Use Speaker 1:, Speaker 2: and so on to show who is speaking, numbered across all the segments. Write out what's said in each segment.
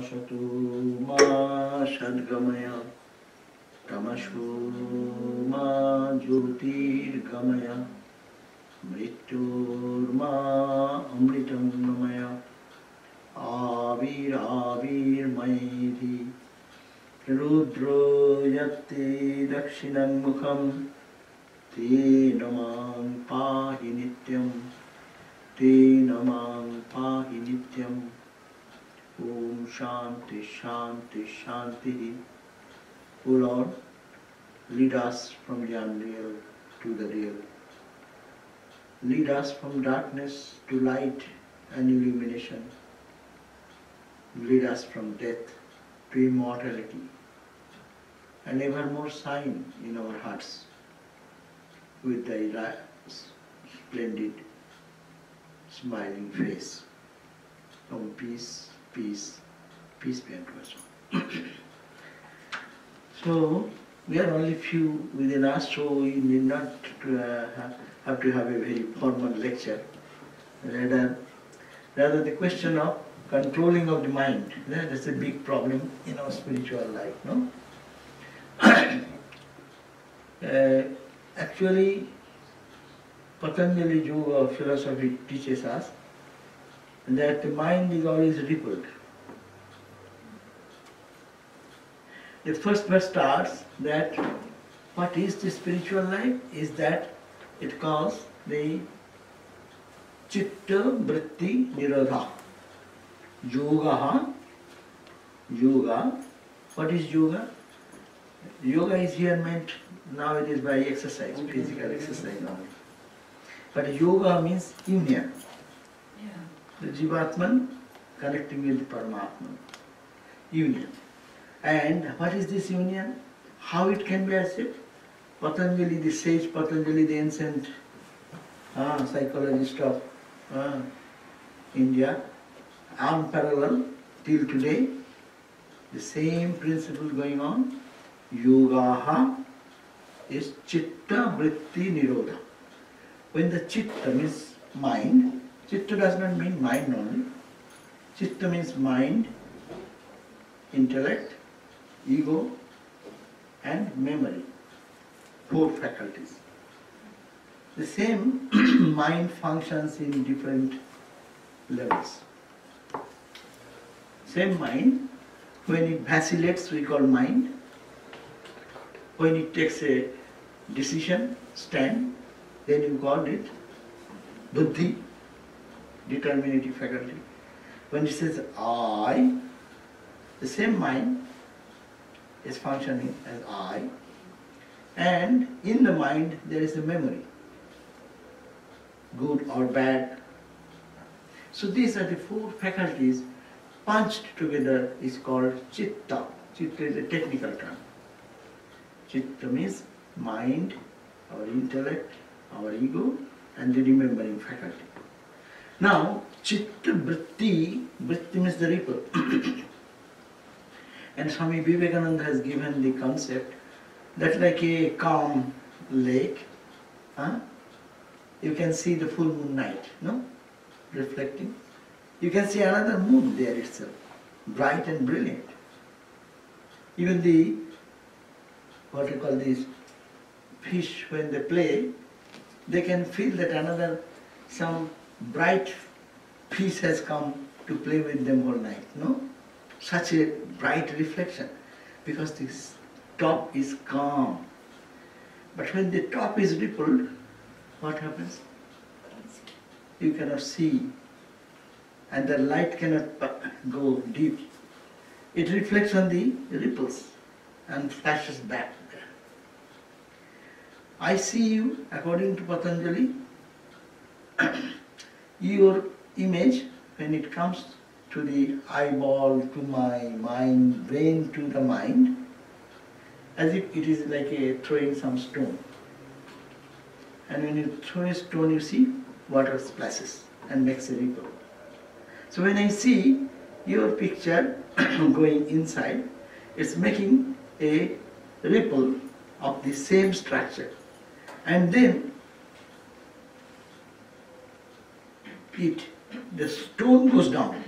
Speaker 1: Shatu ma shadgamaya tamashu ma jyotirgamaya mrityur ma amritam namaya avir maidhi rudro yatti dakshinam mukham te namang pahi nityam Om Shanti Shanti Shanti. O Lord, lead us from the unreal to the real. Lead us from darkness to light and illumination. Lead us from death to immortality and evermore shine in our hearts with thy splendid smiling face. Om peace. Peace be unto us all. So, we are only few within us, so we need not have to have a very formal lecture. Rather the question of controlling of the mind, that's a big problem in our spiritual life, no? Actually, Patanjali Yoga philosophy teaches us that the mind is always rippled. The first verse starts that what is the spiritual life is that it calls the chitta vritti nirodha. Yoga. What is yoga? Yoga is here meant nowadays by exercise, physical exercise only. But yoga means union. The Jivatman connecting with the Paramatman. Union. And what is this union? How it can be achieved? Patanjali, the sage Patanjali, the ancient psychologist of India, unparalleled till today, the same principle going on. Yogaha is chitta vritti nirodha. When the chitta means mind, chitta does not mean mind only. Chitta means mind, intellect, ego and memory. 4 faculties. The same mind functions in different levels. Same mind, when it vacillates we call mind. When it takes a decision, stand, then you call it buddhi, determinative faculty. When it says I, the same mind is functioning as I, and in the mind there is a memory, good or bad. So these are the 4 faculties punched together is called chitta. Chitta is a technical term. Chitta means mind, our intellect, our ego and the remembering faculty. Now, chitta vritti means the ripple. And Swami Vivekananda has given the concept that like a calm lake, you can see the full moon night, no? Reflecting. You can see another moon there itself, bright and brilliant. Even the, what you call these fish, when they play, they can feel that some bright fish has come to play with them all night, no? Such a bright reflection, because this top is calm. But when the top is rippled, what happens? You cannot see, and the light cannot go deep. It reflects on the ripples and flashes back there. I see you, according to Patanjali, your image, when it comes to the eyeball, to my mind, brain to the mind, as if it is like throwing some stone. And when you throw a stone, you see water splashes and makes a ripple. So when I see your picture going inside, it's making a ripple of the same structure. And then the stone goes down.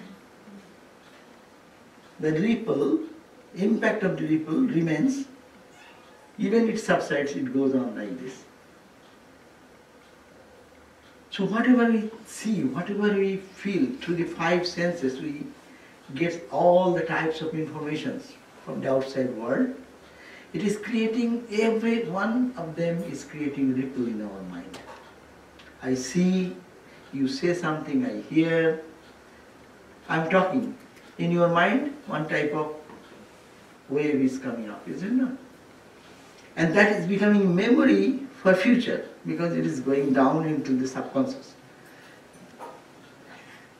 Speaker 1: the ripple, impact of the ripple remains, even it subsides, it goes on like this. So whatever we see, whatever we feel through the five senses, we get all the types of informations from the outside world. It is creating, every one of them is creating ripple in our mind. I see, you say something, I hear, I'm talking. In your mind, one type of wave is coming up, is it not? And that is becoming memory for future, because it is going down into the subconscious.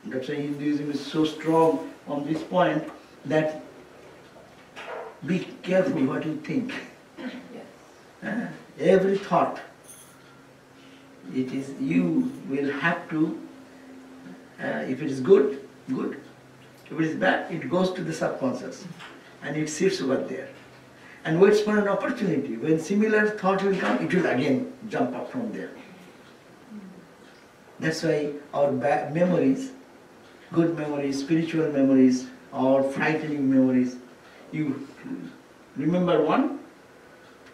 Speaker 1: That's why Hinduism is so strong on this point, that be careful what you think. Yes. Every thought, it is, you will have to, if it is good, good. If it is bad, it goes to the subconscious and it sits over there and waits for an opportunity. When similar thought will come, it will again jump up from there. That's why our bad memories, good memories, spiritual memories, or frightening memories, you remember one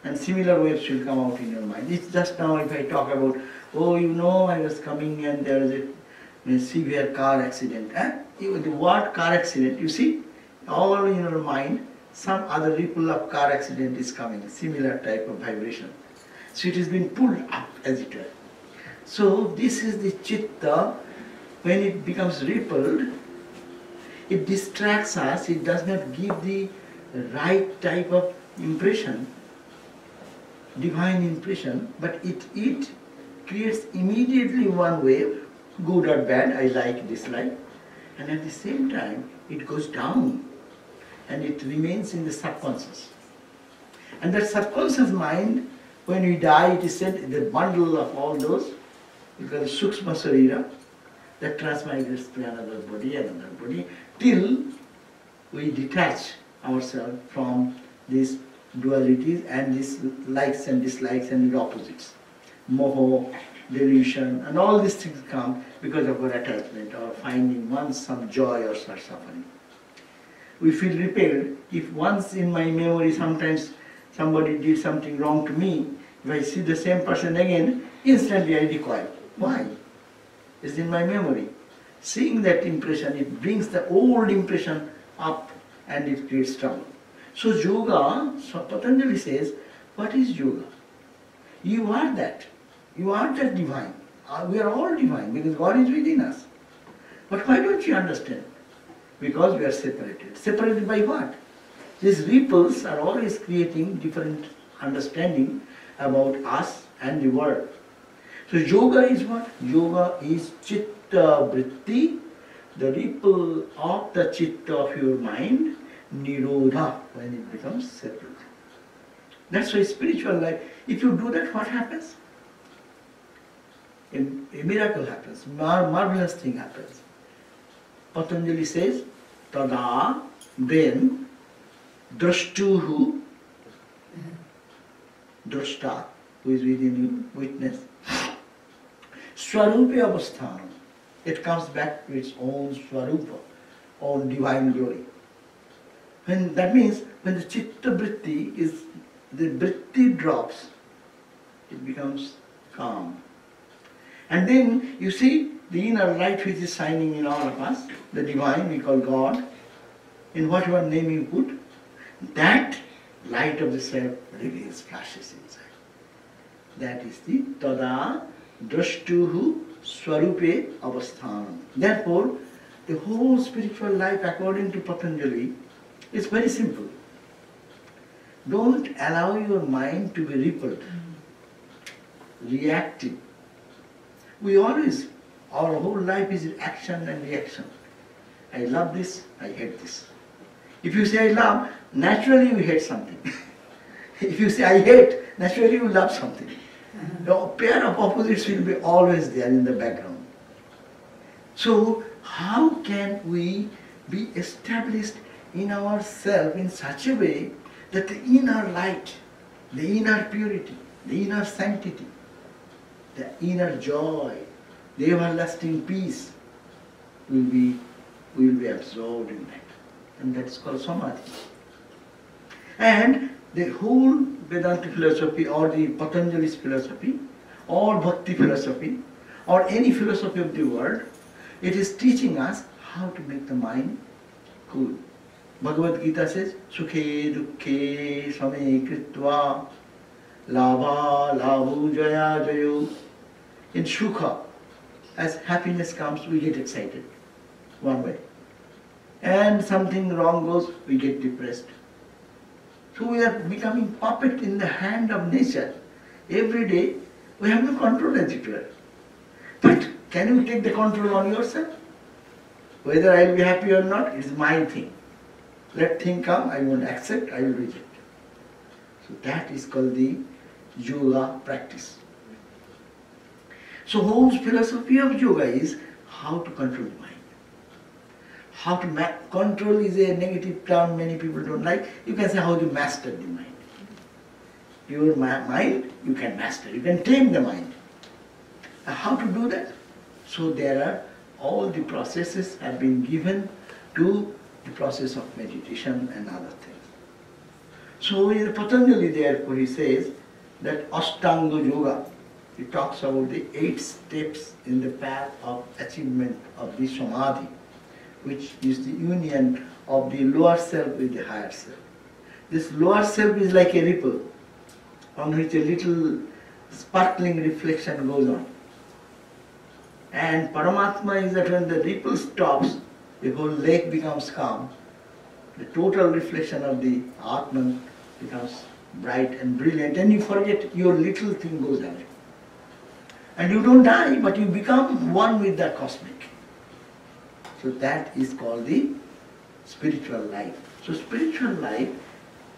Speaker 1: and similar waves will come out in your mind. It's just now if I talk about, oh, you know, I was coming and there was a severe car accident. The word car accident, you see, all in your mind, some other ripple of car accident is coming, similar type of vibration. So it has been pulled up, as it were. So this is the chitta. When it becomes rippled, it distracts us, it does not give the right type of impression, divine impression, but it creates immediately one wave, good or bad, I like, dislike, and at the same time it goes down and it remains in the subconscious. And that subconscious mind, when we die, it is said the bundle of all those, because Sukshma Sarira, that transmigrates to another body, till we detach ourselves from these dualities and these likes and dislikes and the opposites. Moho, delusion, and all these things come because of our attachment or finding once some joy or some suffering. We feel repelled if once in my memory sometimes somebody did something wrong to me, if I see the same person again, instantly I recoil. Why? It's in my memory. Seeing that impression, it brings the old impression up and it creates trouble. So yoga, so Patanjali says, what is yoga? You are that. You are that divine. We are all divine because God is within us. But why don't you understand? Because we are separated. Separated by what? These ripples are always creating different understanding about us and the world. So yoga is what? Yoga is chitta vritti, the ripple of the chitta of your mind, nirodha, when it becomes settled. That's why spiritual life, if you do that, what happens? A miracle happens, marvelous thing happens. Patanjali says, tada, then, drashtuhu, drashta, who is within you, witness, swarupa avasthanam, it comes back to its own swarupa, own divine glory. When that means when the chitta vritti is, the vritti drops, it becomes calm. And then you see the inner light which is shining in all of us, the divine we call God, in whatever name you put, that light of the self reveals, flashes inside. That is the tada drashtuhu swarupe avasthanam. Therefore, the whole spiritual life according to Patanjali is very simple. Don't allow your mind to be rippled, reactive. We always, our whole life is action and reaction. I love this, I hate this. If you say I love, naturally you hate something. If you say I hate, naturally you love something. The pair of opposites will be always there in the background. So how can we be established in ourselves in such a way that the inner light, the inner purity, the inner sanctity, the inner joy, the everlasting peace will be absorbed in that. and that is called samadhi. And the whole Vedanta philosophy or the Patanjali's philosophy or Bhakti philosophy or any philosophy of the world, it is teaching us how to make the mind cool. Bhagavad Gita says, Sukhe Dukkhe Same Kritva Labha Labhu Jaya Jayo. In Sukha, as happiness comes, we get excited, one way. And something wrong goes, we get depressed. So we are becoming puppet in the hand of nature. Every day, we have no control as it were. But can you take the control on yourself? Whether I will be happy or not, it is my thing. Let thing come, I won't accept, I will reject. So that is called the yoga practice. So whole philosophy of yoga is how to control the mind. How to control is a negative term many people don't like. You can say how to master the mind. Your mind you can master, you can tame the mind. How to do that? So there are all the processes have been given to the process of meditation and other things. So in Patanjali therefore he says that Ashtanga Yoga, he talks about the 8 steps in the path of achievement of the Samadhi, which is the union of the lower self with the higher self. This lower self is like a ripple on which a little sparkling reflection goes on. And Paramatma is that when the ripple stops, the whole lake becomes calm. The total reflection of the Atman becomes bright and brilliant, and you forget your little thing goes away. And you don't die, but you become one with the cosmic. So that is called the spiritual life. So spiritual life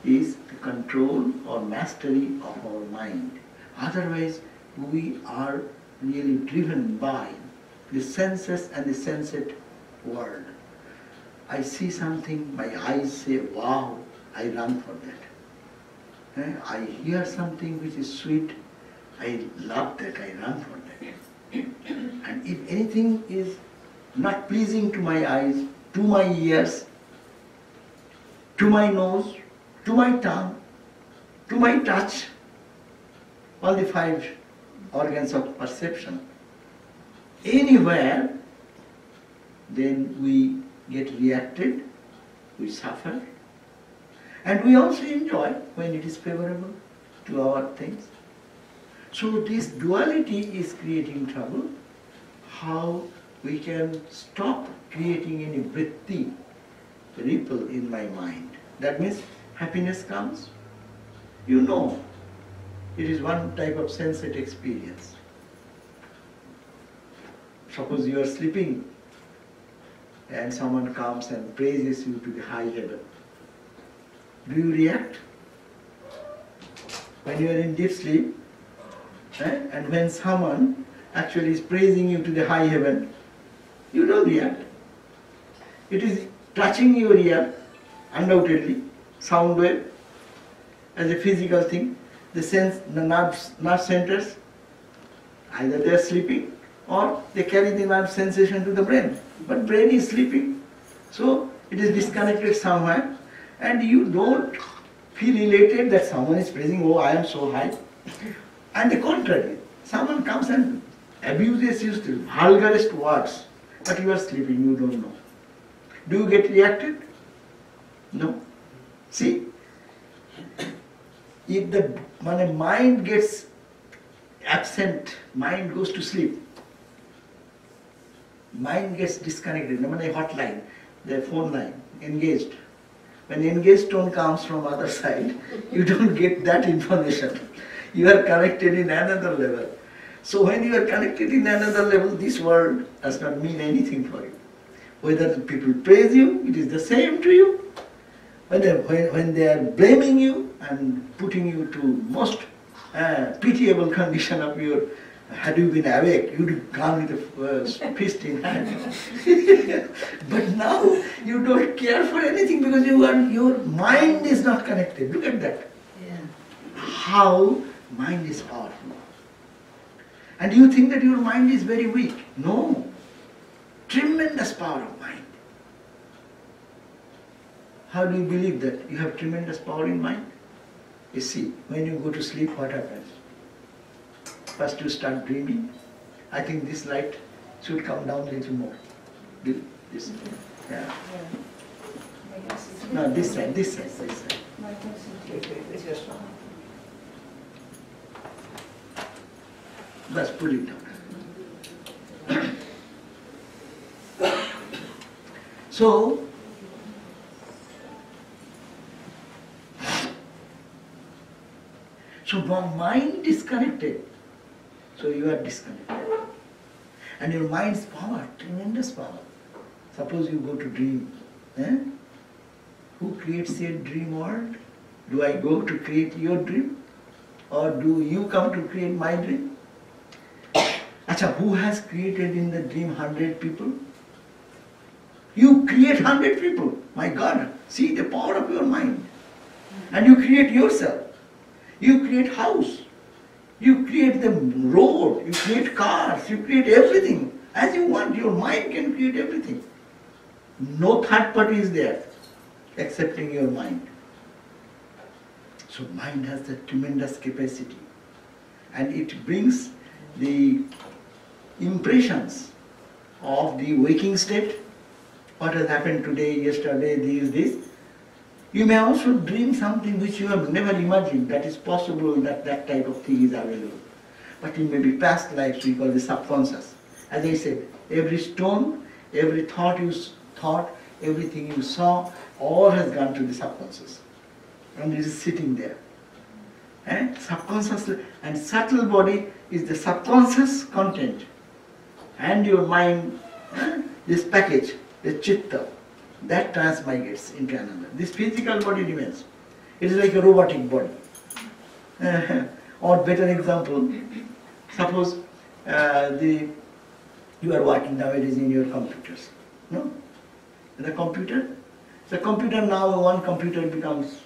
Speaker 1: is the control or mastery of our mind. Otherwise, we are really driven by the senses and the sensate world. I see something, my eyes say, wow, I run for that. I hear something which is sweet, I love that, I run for that. And if anything is not pleasing to my eyes, to my ears, to my nose, to my tongue, to my touch, all the 5 organs of perception, anywhere, then we get reacted, we suffer, and we also enjoy when it is favorable to our things. So this duality is creating trouble. How we can stop creating any vritti, ripple in my mind. That means happiness comes, you know, it is one type of sensate experience. Suppose you are sleeping and someone comes and praises you to the high heaven. Do you react? When you are in deep sleep, and when someone actually is praising you to the high heaven, you don't react. It is touching your ear, undoubtedly, sound wave, as a physical thing. The nerve centers, either they are sleeping or they carry the nerve sensation to the brain. But brain is sleeping, so it is disconnected somewhere, and you don't feel elated that someone is praising, oh, I am so high. And the contrary, someone comes and abuses you still, vulgarest words, but you are sleeping, you don't know. Do you get reacted? No. See, if the mind gets absent, mind goes to sleep, mind gets disconnected, hotline, the phone line, engaged. When engaged tone comes from other side, you don't get that information. You are connected in another level. So when you are connected in another level, this world does not mean anything for you. Whether the people praise you, it is the same to you. When they are blaming you and putting you to most pitiable condition of your, had you been awake, you would have gone with a fist in hand. But now you don't care for anything because your mind is not connected. Look at that. Yeah. How mind is powerful. And you think that your mind is very weak. No. Tremendous power of mind. How do you believe that you have tremendous power in mind? You see, when you go to sleep, what happens? First you start dreaming. I think this light should come down a little more. This, yeah. No, this side, this side, this side. Just pull it down. So, one mind disconnected. So you are disconnected. And your mind's power, tremendous power. Suppose you go to dream. Who creates your dream world? Do I go to create your dream? Or do you come to create my dream? Acha, who has created in the dream 100 people? You create 100 people. My God, see the power of your mind. And you create yourself. You create house. You create the road. You create cars. You create everything. As you want, your mind can create everything. No third party is there, excepting your mind. So mind has a tremendous capacity. And it brings the impressions of the waking state. What has happened today, yesterday, this. You may also dream something which you have never imagined that is possible, that type of thing is available. But it may be past lives, we call the subconscious. As I said, every stone, every thought you thought, everything you saw, all has gone to the subconscious. And it is sitting there. And subconscious and subtle body is the subconscious content. And your mind, this package, the chitta, that transmigrates into another. This physical body remains. It is like a robotic body. Or better example, suppose you are working nowadays in your computers. No? The computer now, one computer becomes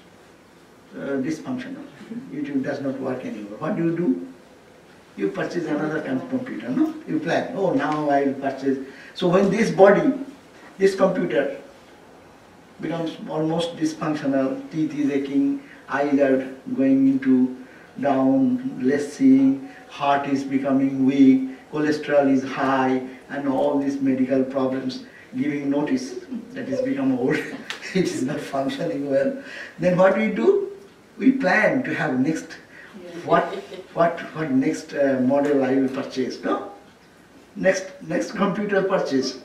Speaker 1: dysfunctional. It does not work anymore. What do? You purchase another kind of computer, no? You plan, oh, now I will purchase. So when this body, this computer becomes almost dysfunctional, teeth is aching, eyes are going into down, less seeing, heart is becoming weak, cholesterol is high, and all these medical problems giving notice that it's become old, it is not functioning well. Then what we do? We plan to have next, what next model I will purchase, no? Next computer purchase,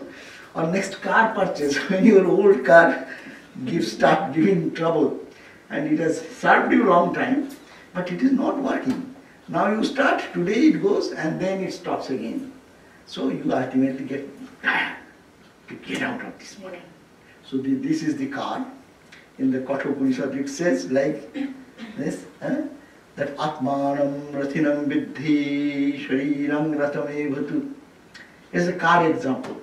Speaker 1: or next car purchase, when your old car start giving trouble, and it has served you a long time, but it is not working. Now you start, today it goes, and then it stops again. So you ultimately get tired to get out of this body. So this is the car. In the Kathopanishad it says like this, that Atmanam Rathinam Viddhi Shariram Ratamevatu. It's a car example.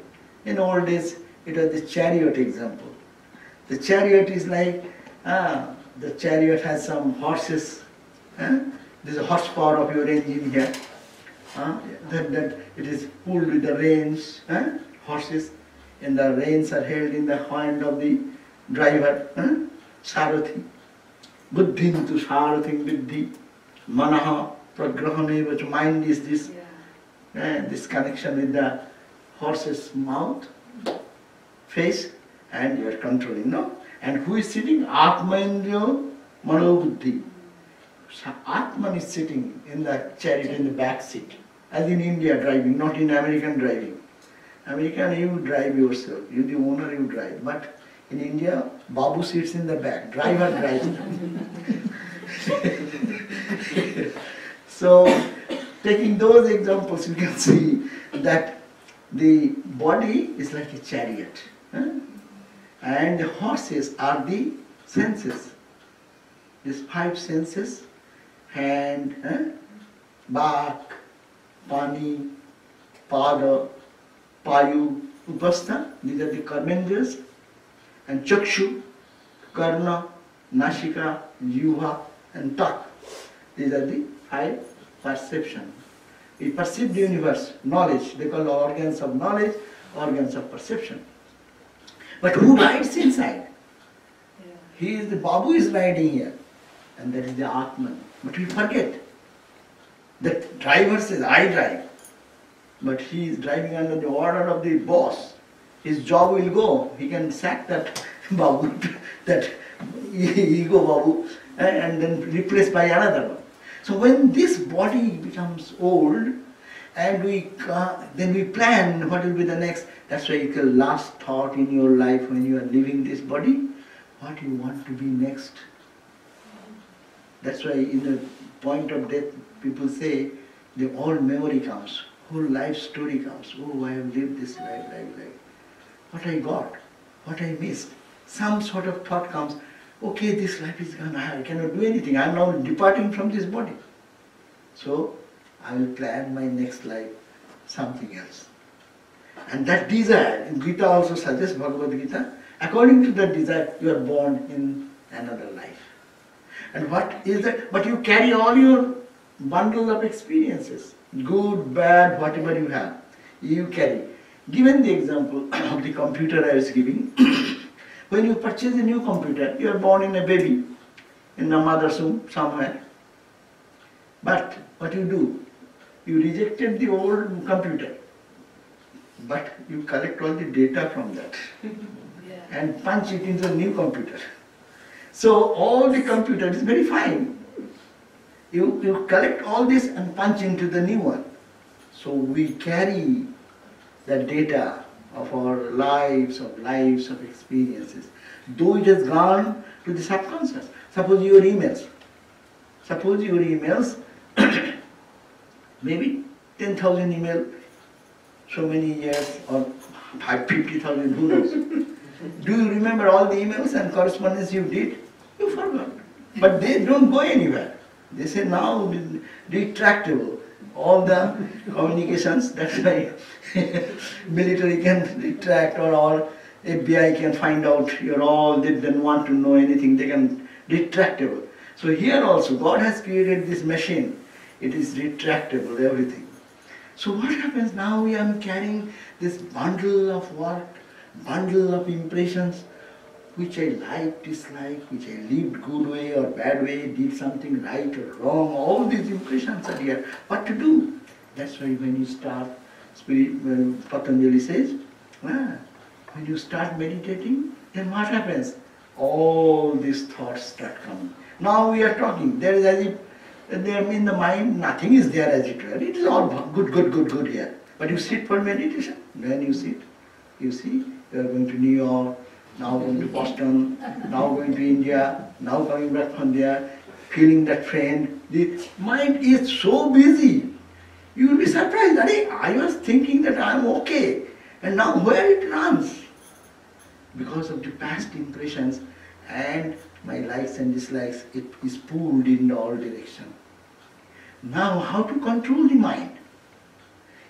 Speaker 1: In old days it was the chariot example. The chariot is like, the chariot has some horses. There's a horsepower of your engine here. Then it is pulled with the reins, horses, and the reins are held in the hand of the driver, Sarathi. Buddhintu Sarathim Viddhi. Manaha Pragrahame, which mind is this, this connection with the horse's mouth, face, and you are controlling, no? And who is sitting? Atmaindriyo Manobuddhi. So Atman is sitting in the chariot in the back seat, as in India driving, not in American driving. American, you drive yourself, you the owner, you drive. But in India, Babu sits in the back, driver drives. So, taking those examples, you can see that the body is like a chariot. And the horses are the senses. These 5 senses, hand, back, pani, pada, payu, upastha, these are the karmendriyas, and chakshu, karna, nashika, jiva, and tak. These are the 5 perceptions. We perceive the universe, knowledge, they call the organs of knowledge, organs of perception. But who rides inside? the Babu is riding here, and that is the Atman. But we forget that driver says, I drive. But he is driving under the order of the boss. His job will go. He can sack that Babu, that ego Babu, and then replace by another one. So when this body becomes old, and then we plan what will be the next. That's why the last thought in your life when you are leaving this body, what you want to be next. That's why in the point of death, people say the all memory comes, whole life story comes. Oh, I have lived this life. What I got, what I missed. Some sort of thought comes, okay, this life is gone, I cannot do anything. I am now departing from this body. So I will plan my next life something else. And that desire, in Gita also suggests, Bhagavad Gita, according to that desire, you are born in another life. And what is that? But you carry all your bundle of experiences, good, bad, whatever you have, you carry. Given the example of the computer I was giving, when you purchase a new computer, you are born in a baby, in a mother's womb somewhere. But what you do? You rejected the old computer, but you collect all the data from that and punch it into a new computer. So all the computer is very fine. You collect all this and punch into the new one. So we carry the data of our lives of experiences, though it has gone to the subconscious. Suppose your emails, maybe 10,000 email, so many years, or 50,000, who knows. Do you remember all the emails and correspondence you did? You forgot. But they don't go anywhere. They say now retractable. All the communications, that's why military can retract, or FBI can find out they don't want to know anything, they can retractable. So here also, God has created this machine. It is retractable, everything. So what happens now? We are carrying this bundle of work, bundle of impressions, which I like, dislike, which I lived good way or bad way, did something right or wrong. All these impressions are here. What to do? That's why when you start, Patanjali says, when you start meditating, then what happens? All these thoughts start coming. Now we are talking. There is as if in the mind, nothing is there as it were. It is all good here. But you sit for meditation. When you sit, you see, you are going to New York, now going to Boston, now going to India, now coming back from there, feeling that friend. The mind is so busy. You will be surprised. I was thinking that I am okay. And now where it runs? Because of the past impressions and my likes and dislikes, it is pulled in all directions. Now how to control the mind?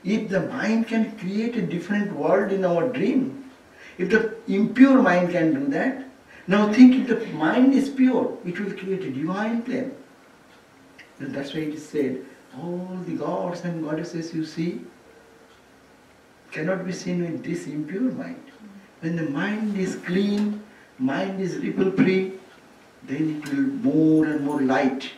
Speaker 1: If the mind can create a different world in our dream, if the impure mind can do that, now think if the mind is pure, it will create a divine plane. And that's why it is said, all the gods and goddesses you see cannot be seen with this impure mind. When the mind is clean, mind is ripple-free, then it will more and more light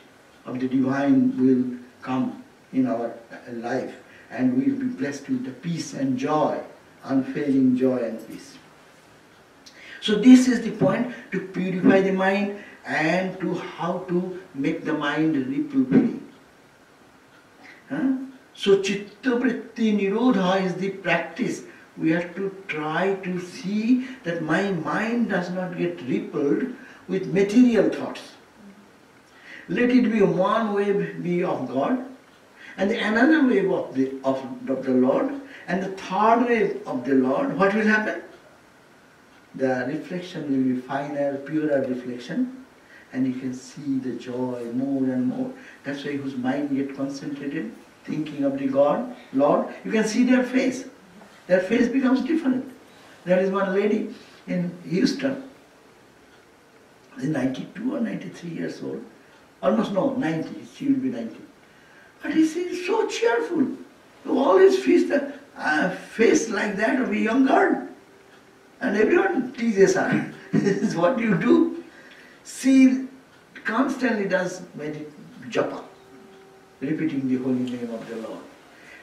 Speaker 1: of the divine will come in our life, and we will be blessed with the peace and joy, unfailing joy and peace. So this is the point, to purify the mind and to how to make the mind ripple-free. So chitta vritti nirodha is the practice. We have to try to see that my mind does not get rippled with material thoughts. Let it be one wave be of God, and another wave of the Lord, and the third wave of the Lord. What will happen? The reflection will be finer, purer reflection, and you can see the joy more and more. That's why whose mind gets concentrated, thinking of the God, Lord, you can see their face. Their face becomes different. There is one lady in Houston, 92 or 93 years old. Almost no, 90, she will be 90. But he seems so cheerful. Always face like that of a young girl. And everyone teases her. This is what you do. she constantly does japa, repeating the holy name of the Lord.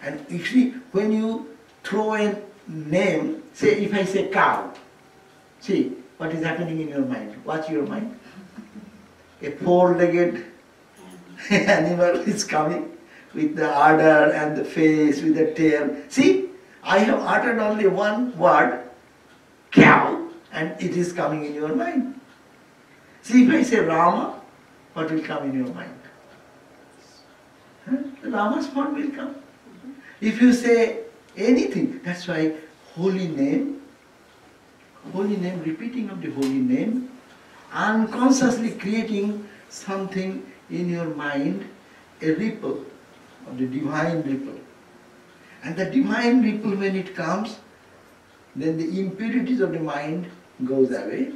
Speaker 1: And you see, when you throw a name, say if I say cow, see what is happening in your mind. Watch your mind. A four-legged animal is coming with the udder and the face, with the tail. See, I have uttered only one word, cow, and it is coming in your mind. See, if I say Rama, what will come in your mind? Rama's form will come. If you say anything, that's why holy name, repeating of the holy name, unconsciously creating something in your mind, a ripple of the divine ripple. And the divine ripple, when it comes, then the impurities of the mind goes away.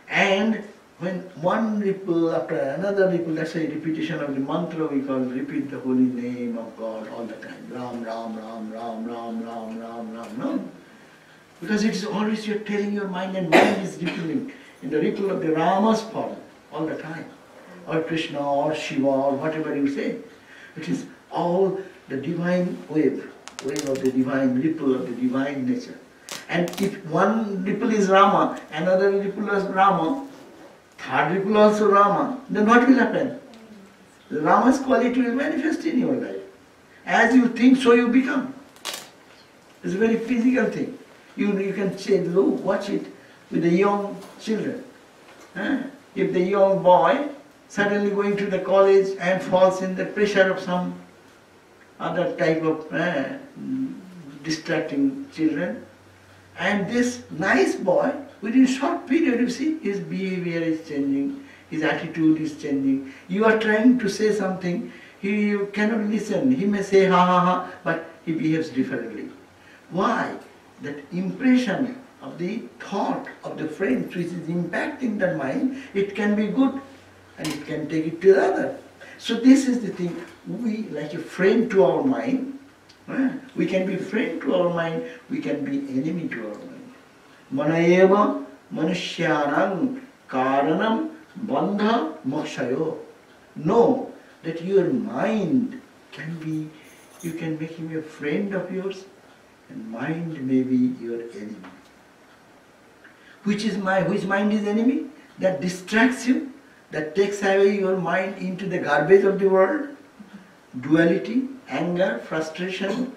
Speaker 1: And when one ripple after another ripple, that's why repetition of the mantra we call, repeat the holy name of God all the time. Ram, Ram, Ram, Ram, Ram, Ram, Ram, Ram, Ram. Because it is always you're telling your mind, and mind is rippling in the ripple of the Rama's form all the time. Or Krishna or Shiva or whatever you say. It is all the divine wave of the divine, ripple of the divine nature. And if one ripple is Rama, another ripple is Rama, third ripple also Rama, then what will happen? The Rama's quality will manifest in your life. As you think, so you become. It's a very physical thing. You can say, look, watch it with the young children. If the young boy suddenly going to the college and falls in the pressure of some other type of distracting children, and this nice boy, within a short period, you see, his behavior is changing, his attitude is changing. You are trying to say something, he cannot listen. He may say ha ha ha, but he behaves differently. Why? That impression of the thought of the friend which is impacting the mind, it can be good and it can take it to the other. So this is the thing, we like a friend to our mind, we can be friend to our mind, we can be enemy to our mind. Manayeva manushyanam karanam bandha mokshayo. Know that your mind can be, you can make him a friend of yours, and mind may be your enemy. Which mind is enemy? That distracts you, that takes away your mind into the garbage of the world, duality, anger, frustration,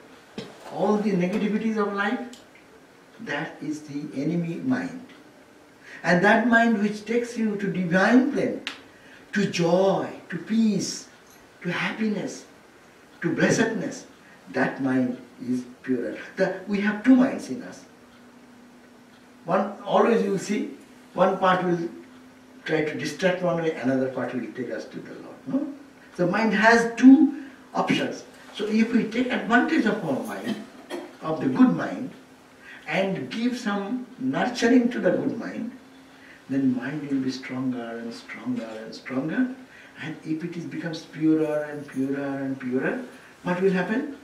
Speaker 1: all the negativities of life. That is the enemy mind. And that mind which takes you to divine plane, to joy, to peace, to happiness, to blessedness, that mind is purer. We have two minds in us. One, always you will see, one part will try to distract one way, another part will take us to the Lord. No? So mind has two options. So if we take advantage of our mind, of the good mind, and give some nurturing to the good mind, then mind will be stronger and stronger and stronger. And if it becomes purer and purer and purer, what will happen?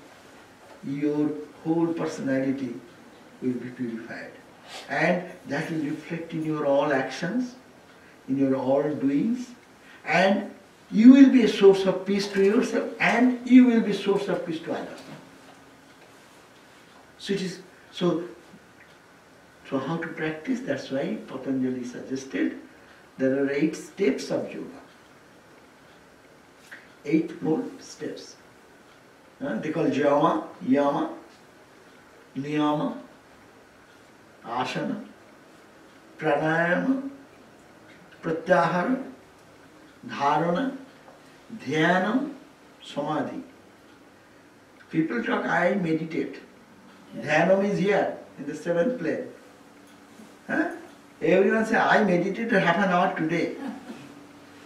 Speaker 1: Your whole personality will be purified. And that will reflect in your all actions, in your all doings, and you will be a source of peace to yourself, and you will be a source of peace to others. So it is so how to practice? That's why Patanjali suggested there are 8 steps of yoga. 8 steps. They call yama, niyama, asana, pranayama, pratyahara, dharana, dhyanam, samadhi. People talk, I meditate. Dhyanam is here in the 7th plane. Everyone say, I meditated half an hour today.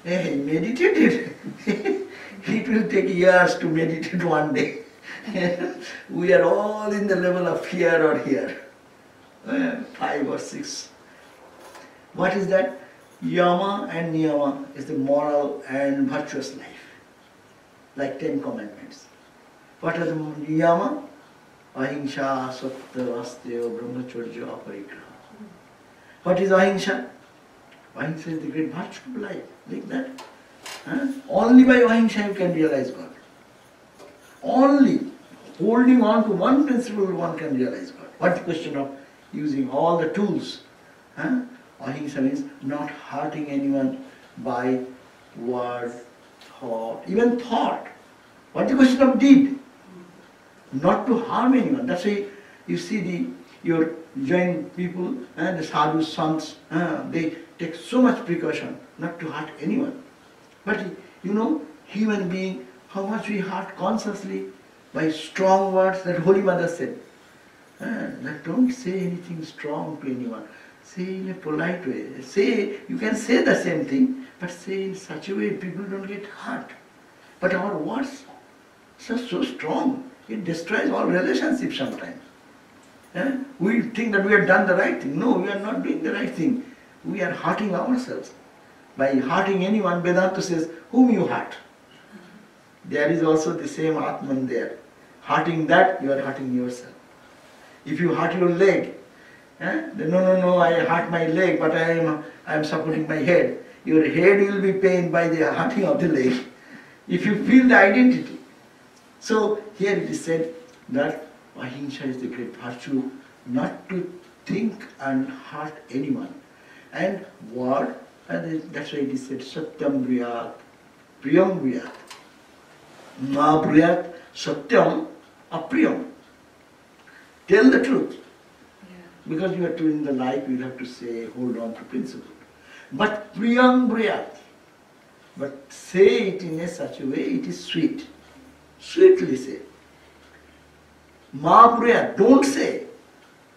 Speaker 1: Hey, meditated? It will take years to meditate one day. We are all in the level of fear or here. 5 or 6. What is that? Yama and niyama is the moral and virtuous life. Like 10 commandments. What are the niyama? Ahimsa, sattva, astya, brahmacharya, aparigraha. What is ahimsa? Ahimsa is the great virtue of life, like that. Only by ahimsa you can realize God. Only holding on to one principle one can realize God. What's the question of using all the tools? Ahimsa means not hurting anyone by word, thought, even thought. What's the question of deed? Not to harm anyone. That's why you see your Jain people and the sadhu sons, they take so much precaution not to hurt anyone. But human being, how much we hurt consciously by strong words that Holy Mother said. That don't say anything strong to anyone. Say in a polite way. You can say the same thing, but say in such a way people don't get hurt. But our words are so strong, it destroys all relationships sometimes. We think that we have done the right thing. No, we are not doing the right thing. We are hurting ourselves. By hurting anyone, Vedanta says, whom you hurt. There is also the same Atman there. Hurting that, you are hurting yourself. If you hurt your leg, then no, I hurt my leg, but I am supporting my head. Your head will be pained by the hurting of the leg. If you feel the identity. So here it is said that ahimsa is the great virtue, not to think and hurt anyone. And word, and that's why it is said, satyam briyat, priyam briyat. Ma briyat, satyam, apriyam. Tell the truth. Because you are doing the life, you have to say, hold on to principle. But priyam briyat. But say it in such a way, it is sweet. Sweetly say. Ma briyat, don't say.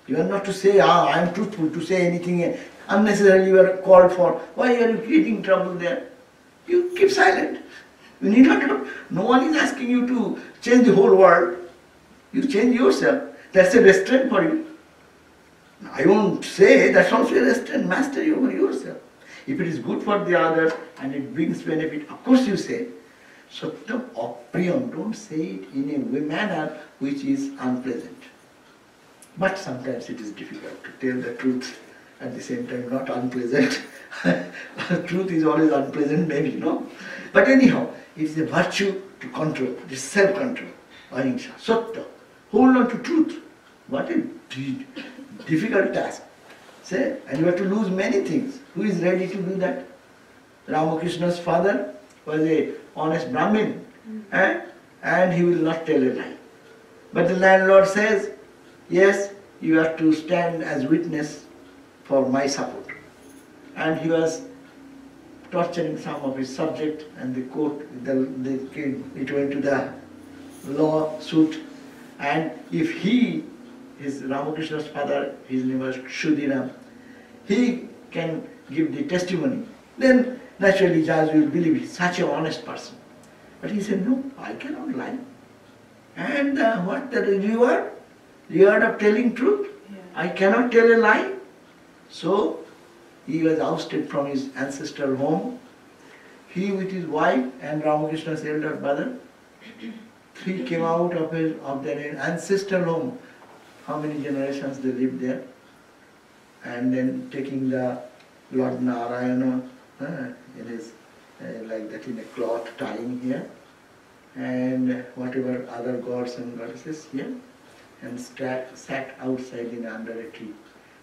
Speaker 1: You are not to say, I am truthful, to say anything unnecessarily you are called for. Why are you creating trouble there? You keep silent. You need not to. No one is asking you to change the whole world. You change yourself. That's a restraint for you. I won't say, that's also a restraint. Mastery over yourself. If it is good for the other and it brings benefit, of course you say. Satyam apriyam, don't say it in a manner which is unpleasant. But sometimes it is difficult to tell the truth, at the same time not unpleasant. Truth is always unpleasant maybe, no? But anyhow, it is a virtue to control, it is self-control, ahimsa, satya. Hold on to truth. What a difficult task. Say, and you have to lose many things. Who is ready to do that? Ramakrishna's father was a honest Brahmin, and he will not tell a lie. But the landlord says, yes, you have to stand as witness for my support. And he was torturing some of his subject, and the court, it went to the lawsuit. And if his Ramakrishna's father, his name was Kshudiram, he can give the testimony, then naturally judge will believe he's such an honest person. But he said, no, I cannot lie. And what the reward? Reward of telling truth? Yeah. I cannot tell a lie. So he was ousted from his ancestral home. He with his wife and Ramakrishna's elder brother, three came out of their ancestral home. How many generations they lived there. And then taking the Lord Narayana, it is like that in a cloth tying here, and whatever other gods and goddesses here, and sat outside under a tree.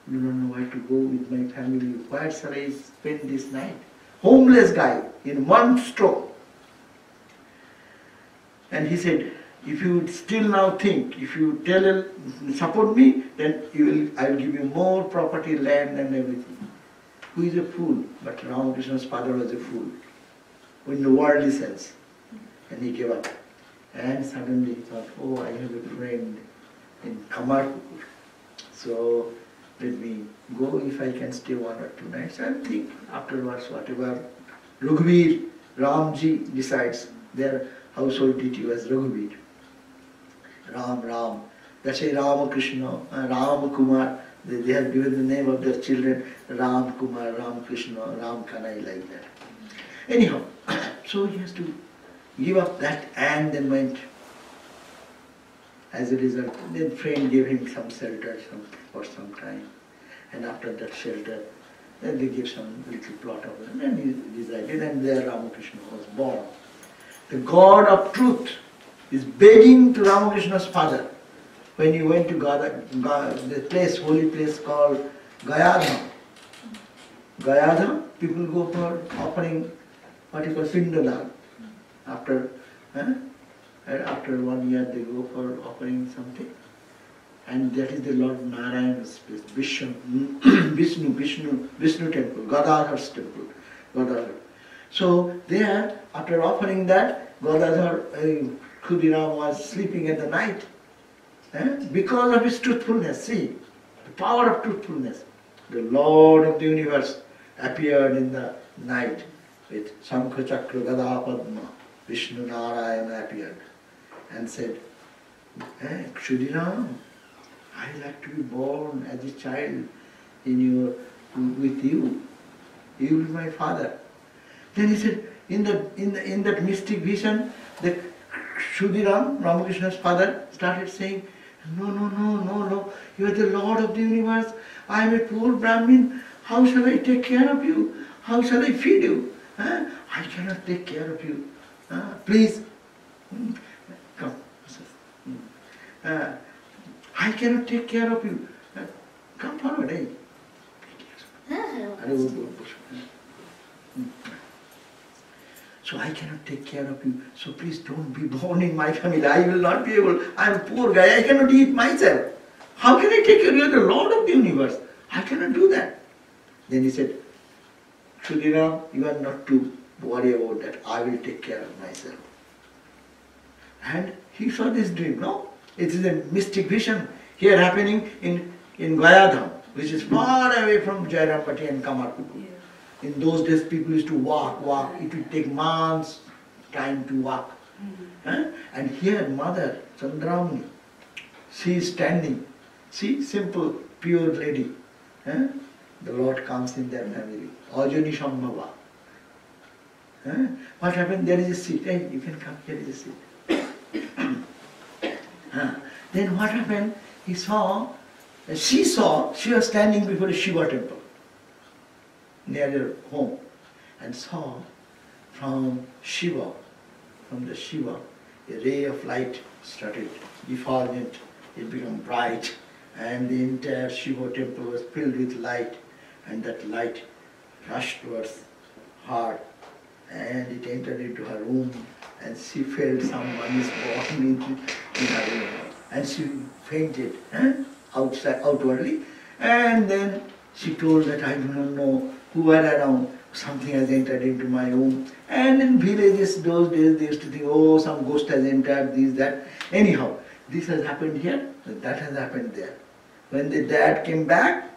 Speaker 1: I don't know where to go with my family. Where shall I spend this night? Homeless guy in one stroke. And he said, if you still now think, if you support me, then I will give you more property, land and everything. Who is a fool? But Ramakrishna's father was a fool, in the worldly sense. And he gave up. And suddenly he thought, oh, I have a friend in Kamarpukur. So let me go if I can stay 1 or 2 nights and think afterwards whatever Raghuveer, Ramji decides. Their household deity was Raghuveer. Ram. That's why Ramakrishna, Ram Kumar, they have given the name of their children Ram Kumar, Ram Krishna, Ram Kanai, like that. Anyhow, so he has to give up that and then went. As a result, then friend gave him some shelter for some time. And after that shelter, Then they gave some little plot of land and he resided, and there Ramakrishna was born. The God of truth is begging to Ramakrishna's father when he went to the place, holy place called Gayadham. Gayadham, people go for offering what you call Pindadhan. After 1 year they go for offering something. And that is the Lord Narayana's place, Vishnu temple, Gadadhar's temple. Gadadhar. So there, after offering that, Gadadhar, Khudiram was sleeping at the night. Because of his truthfulness, see, the power of truthfulness. The Lord of the universe appeared in the night with Sankha Chakra Gada Padma. Vishnu Narayana appeared and said, Khudiram, I like to be born as a child with you. You will be my father. Then he said, in that mystic vision, the Khudiram, Ramakrishna's father, started saying, No, you are the Lord of the universe. I am a poor Brahmin. How shall I take care of you? How shall I feed you? I cannot take care of you. Please, come. I cannot take care of you. Come forward, eh? So I cannot take care of you. So please don't be born in my family. I will not be able. I am a poor guy. I cannot eat myself. How can I take care of you? You are the Lord of the universe. I cannot do that. Then he said, Khudiram, you are not to worry about that. I will take care of myself. And he saw this dream, no? It is a mystic vision here happening in Gayadham, which is far away from Jairampati and Kamarpur. Yeah. In those days people used to walk. It would take months time to walk. And here mother, Chandramani, she is standing. See, simple, pure lady. The Lord comes in their family. Ajani Shambhava. What happened? There is a seat. Hey, you can come, here is a seat. Then what happened? She was standing before a Shiva temple near her home, and saw from the Shiva, a ray of light started effulgent, it became bright, and the entire Shiva temple was filled with light, and that light rushed towards her, and it entered into her room, and she felt someone is walking in her room, and she fainted outwardly, and then she told that I do not know who were around, something has entered into my room. And in villages those days they used to think, oh, some ghost has entered, this, that. Anyhow, this has happened here, that has happened there. When the dad came back,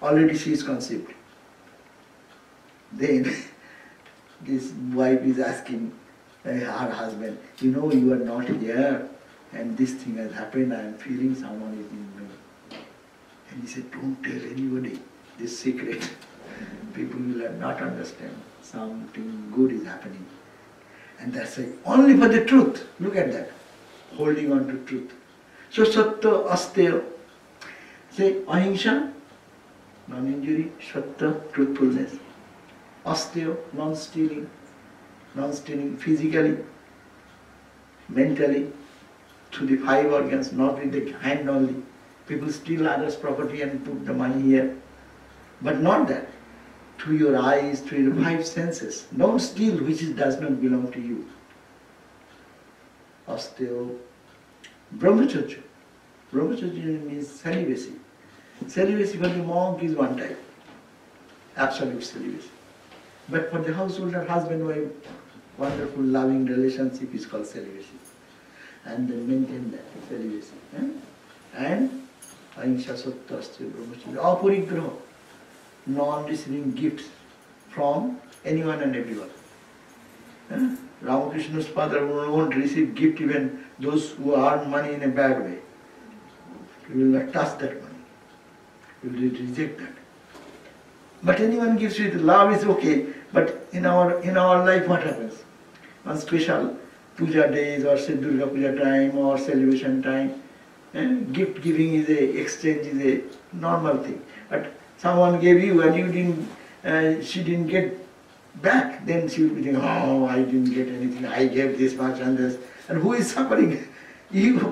Speaker 1: already she is conceived. Then this wife is asking her husband, you know, you are not here, and this thing has happened, I am feeling someone is in me. And he said, don't tell anybody this secret. People will not understand. Something good is happening. And that's why, only for the truth. Look at that. Holding on to truth. So sattva asteya. Say ahimsa, non-injury, sattva, truthfulness. Asteya, non-stealing. Non-stealing physically, mentally, through the 5 organs, not with the hand only. People steal others' property and put the money here. But not that. Through your eyes, through your 5 senses. Don't steal which does not belong to you. Asteya. Brahmacharya. Brahmacharya means celibacy. Celibacy for the monk is one type. Absolute celibacy. But for the householder, husband-wife, wonderful loving relationship is called celibacy. And then maintain that celibacy. And ahimsa sattva asteya brahmacharya. Aparigraha. Non-receiving gifts from anyone and everyone. Ramakrishna's father won't receive gift even those who earn money in a bad way. He will not touch that money. He will reject that. But anyone gives with love is okay. But in our life what happens? On special puja days or say Durga Puja time or celebration time, gift giving is exchange is a normal thing. But someone gave you and you didn't, she didn't get back, then she will be thinking, oh, I didn't get anything, I gave this much and this. And who is suffering?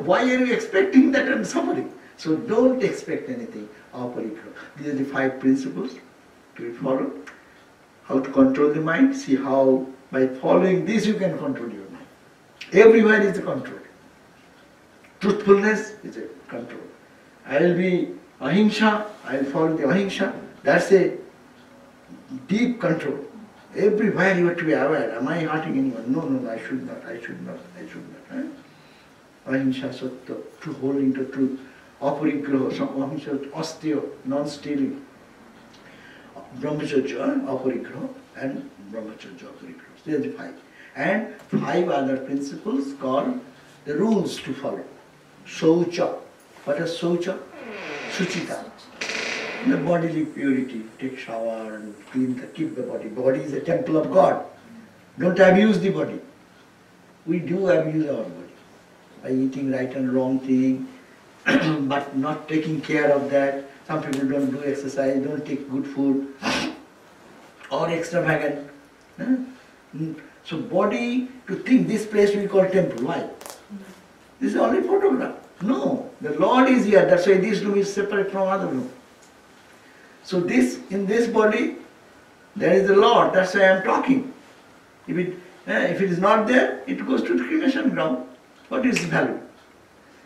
Speaker 1: Why are you expecting that and suffering? So don't expect anything. These are the 5 principles to be followed. How to control the mind. See how by following this you can control your mind. Everywhere is a control. Truthfulness is a control. I will be ahimsa, I will follow the ahimsa. That's a deep control. Everywhere you have to be aware. Am I hurting anyone? No, I should not. Ahimsa sattva, to holding to truth. Aparigraha, some ahimsa, astya, non-stealing. Brahmacharya, aparigraha, and brahmacharya, aparigraha. These are the 5. And 5 other principles called the rules to follow. Saucha. What is saucha? Suchita. The bodily purity. Take shower and keep the body. Body is a temple of God. Don't abuse the body. We do abuse our body by eating right and wrong thing, but not taking care of that. Some people don't do exercise, don't take good food, or extravagant. So body, to think this place we call temple. Why? This is only photograph. No, the Lord is here. That's why this room is separate from other room. So this, in this body, there is the Lord. That's why I am talking. If it is not there, it goes to the cremation ground. What is value?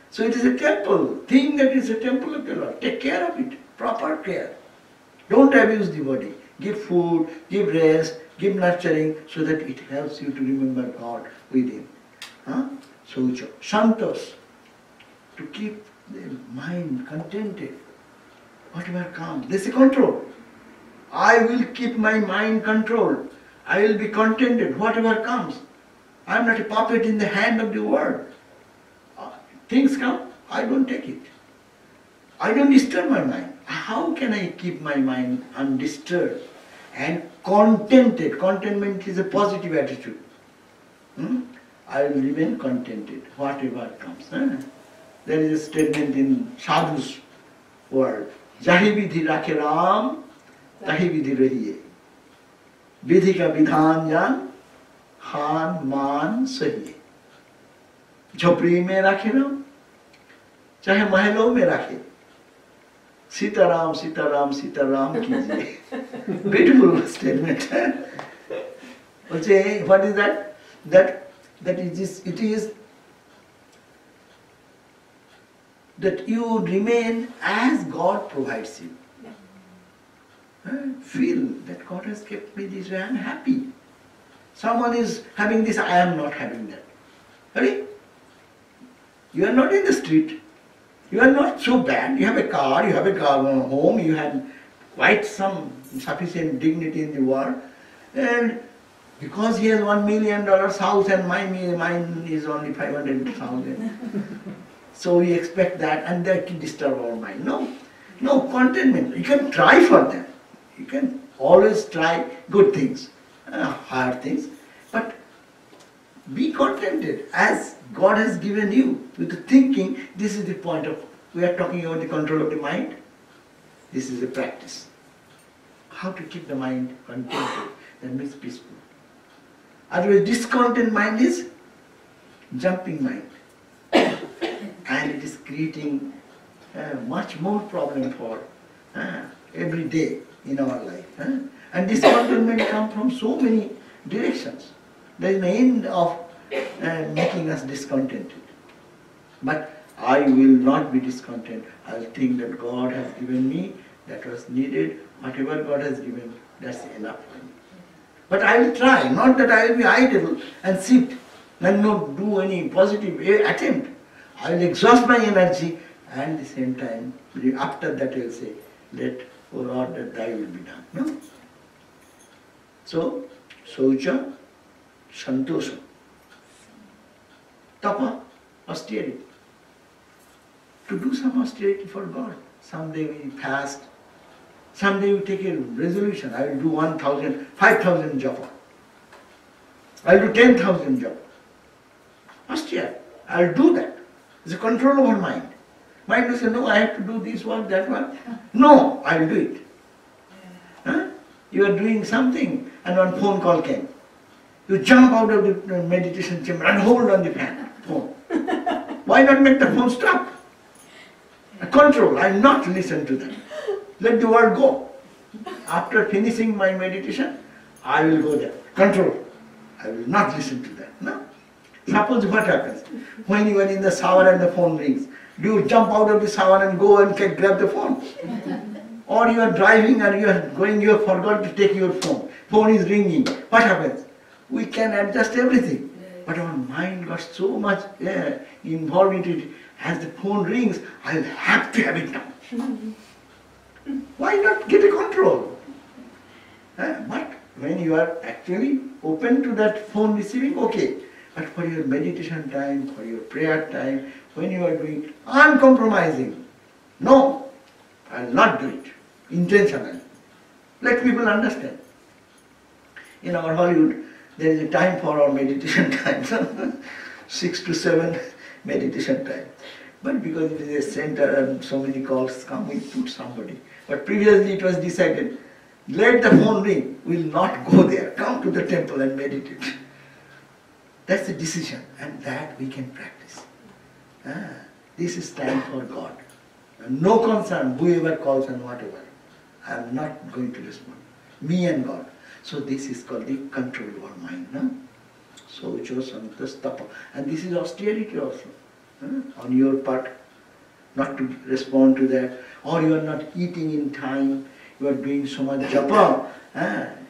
Speaker 1: So it is a temple. Think that it is a temple of the Lord. Take care of it. Proper care. Don't abuse the body. Give food, give rest, give nurturing, so that it helps you to remember God within. Saucha. Santos. To keep the mind contented. Whatever comes. This is control. I will keep my mind controlled. I will be contented, whatever comes. I am not a puppet in the hand of the world. Things come, I don't take it. I don't disturb my mind. How can I keep my mind undisturbed and contented? Contentment is a positive attitude. I will remain contented, whatever comes. There is a statement in Sadhu's word. Jahi vidhi rakhe Ram, tahi vidhi rahiye. Vidhi ka vidhan jan, khan मान सही। झोपड़ी में रखे ना, चाहे महलों में रखे, सीताराम सीताराम सीताराम कीजिए। Beautiful statement. Okay, what is that? That it is that you remain as God provides you. Feel that God has kept me this way, I am happy. Someone is having this, I am not having that. Right? You are not in the street. You are not so bad. You have a car, you have a home, you have quite some sufficient dignity in the world. And because he has $1 million house and mine is only 500,000. So we expect that, and that can disturb our mind. No, contentment. You can try for that. You can always try good things, hard things, but be contented as God has given you with the thinking. This is the point of, we are talking about the control of the mind. This is a practice. How to keep the mind contented, that means peaceful. Otherwise, discontent mind is jumping mind. And it is creating much more problem for every day in our life. And discontentment comes from so many directions. There is no end of making us discontented. But I will not be discontent. I will think that God has given me, that was needed, whatever God has given, that's enough for me. But I will try, not that I will be idle and sit and not do any positive attempt. I will exhaust my energy, and at the same time, after that I will say, let, O Lord, that thy will be done. No? So, Saucha, Santosha. Tapa, austerity. To do some austerity for God. Someday we fast. Someday we take a resolution. I will do 1,000, 5,000 japa. I will do 10,000 japa. Austere. I will do that. It's a control over mind. Mind will say, no, I have to do this one, that one. No, I will do it. You are doing something and one phone call came. You jump out of the meditation chamber and hold on the phone. Why not make the phone stop? Control, I will not listen to them. Let the world go. After finishing my meditation, I will go there. Control. I will not listen to them. No? Suppose what happens? When you are in the shower and the phone rings, do you jump out of the shower and go and grab the phone? Or you are driving and you are going, you have forgot to take your phone. Phone is ringing. What happens? We can adjust everything. But our mind got so much involved in it. As the phone rings, I will have to have it now. Why not get a control? But when you are actually open to that phone receiving, okay. But for your meditation time, for your prayer time, when you are doing uncompromising, no, I will not do it intentionally. Let people understand. In our Hollywood, there is a time for our meditation time, 6 to 7 meditation time. But because it is a center and so many calls come, we put somebody. But previously it was decided, let the phone ring, we will not go there, come to the temple and meditate. That's the decision, and that we can practice. This is time for God. No concern, whoever calls and whatever. I am not going to respond. Me and God. So this is called the control of our mind. No? So tapa. And this is austerity also. On your part, not to respond to that. Or you are not eating in time, you are doing so much japa.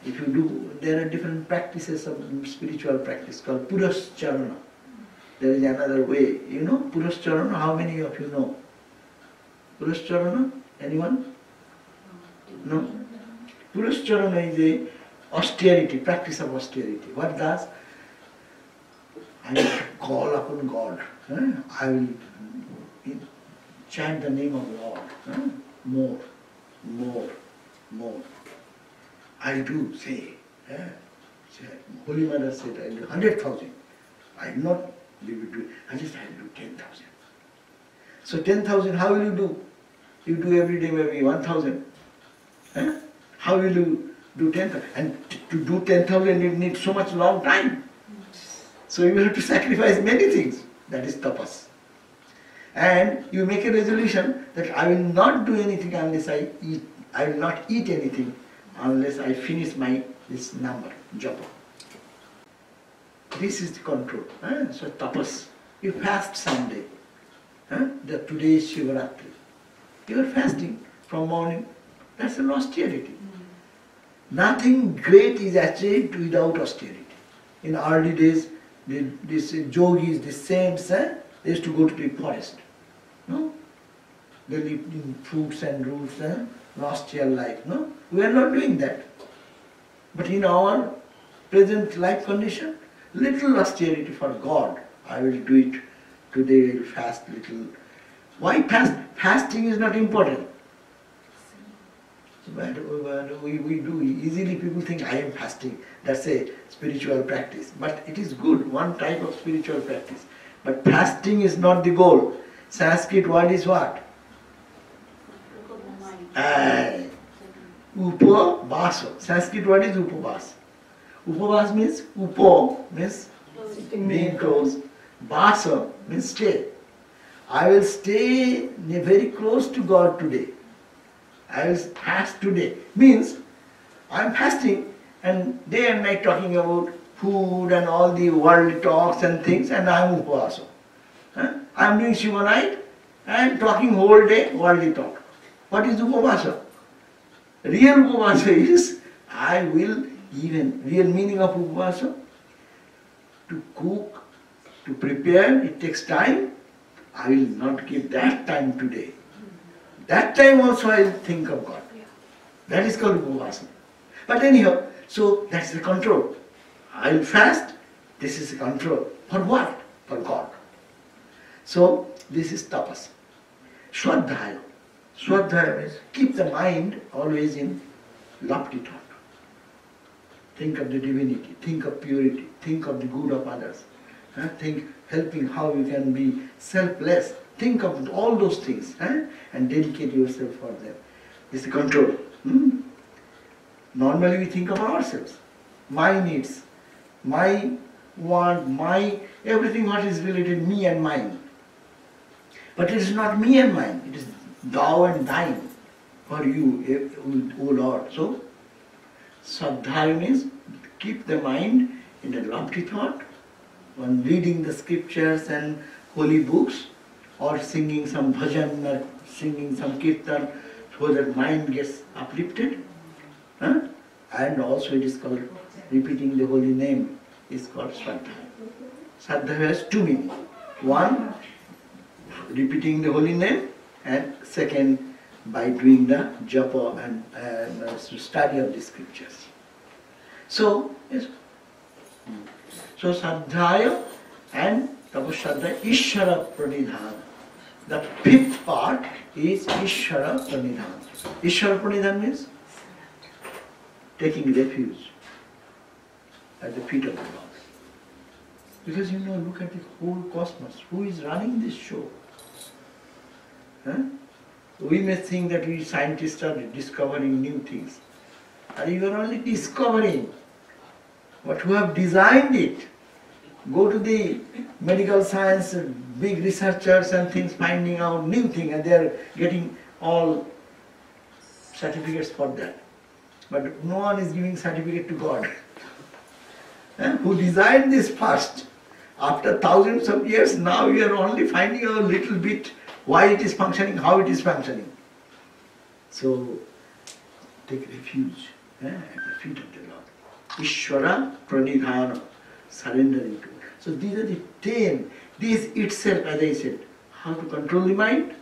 Speaker 1: If you do, there are different practices of spiritual practice called Puruscharana. There is another way. You know Puruscharana? How many of you know? Puruscharana? Anyone? No? Puruscharana is a austerity, practice of austerity. What does? I will call upon God. I will chant the name of Lord. More, more, more. I do say, Holy Mother said, I do 100,000. I will not leave it to, I will do 10,000. So 10,000, how will you do? You do every day maybe 1,000. How will you do 10,000? And to do 10,000 you need so much long time. So you will have to sacrifice many things. That is tapas. And you make a resolution that I will not do anything unless I eat. I will not eat anything unless I finish this number, japa. This is the control. So tapas. You fast someday. Today is Shivaratri. You are fasting from morning. That's an austerity. Nothing great is achieved without austerity. In early days, these yogis, the saints, they used to go to the forest. No? They lived in fruits and roots, austere life. No? We are not doing that. But in our present life condition, little austerity for God. I will do it. Today I will fast little. Why fast? Fasting is not important. But we do. Easily people think I am fasting. That's a spiritual practice. But it is good, one type of spiritual practice. But fasting is not the goal. Sanskrit word is what? Upavasa. Sanskrit word is upavasa. Upavasa means upo means being close. Vasa means stay. I will stay very close to God today. I will fast today. Means I am fasting and day and night talking about food and all the worldly talks and things, and I am upavasa. I am doing Shiva night and talking whole day worldly talk. What is upavasa? Real upavasa is I will even, real meaning of upavasa, to cook, to prepare, it takes time. I will not give that time today. That time also I will think of God. That is called upavasa. But anyhow, so that's the control. I will fast, this is the control. For what? For God. So this is tapas. Swadhyaya. Swadhyaya means keep the mind always in lofty thought. Think of the divinity, think of purity, think of the good of others. Think helping how you can be selfless. Think of all those things and dedicate yourself for them. This is control. Normally we think of ourselves, my needs, my want, my everything what is related me and mine. But it is not me and mine, it is thou and thine for you, O Lord. So, Sadhya means keep the mind in a lofty thought, when reading the scriptures and holy books, or singing some bhajan or singing some kirtan, so that mind gets uplifted. And also it is called repeating the holy name is called Shraddha. Shraddha has two meanings. One, repeating the holy name, and second, by doing the japa and study of the scriptures. So, yes. So Shraddhaya and Tapashraddha Ishvara Pranidhana. The fifth part is Ishvara Pranidhana. Ishvara Pranidhana means taking refuge at the feet of the Lord. Because look at the whole cosmos. Who is running this show? We may think that we scientists are discovering new things. And you are only discovering. But who have designed it? Go to the medical science, big researchers and things finding out new things, and they are getting all certificates for that. But no one is giving certificate to God. Who designed this first? After thousands of years, now we are only finding out a little bit why it is functioning, how it is functioning. So, take refuge at the feet of the Lord. Ishvara Pranidhana, surrendering to. So these are the 10. This itself, as I said, how to control the mind.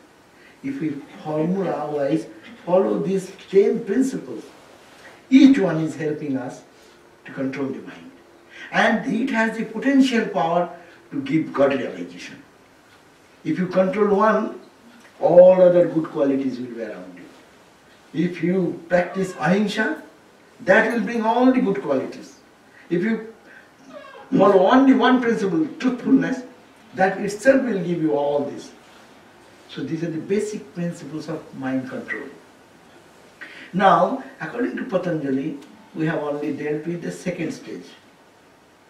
Speaker 1: If we formula-wise follow these 10 principles, each one is helping us to control the mind. And it has the potential power to give God realization. If you control one, all other good qualities will be around you. If you practice ahimsa, that will bring all the good qualities. If you follow only one principle, truthfulness, that itself will give you all this. So these are the basic principles of mind control. Now, according to Patanjali, we have only dealt with the second stage.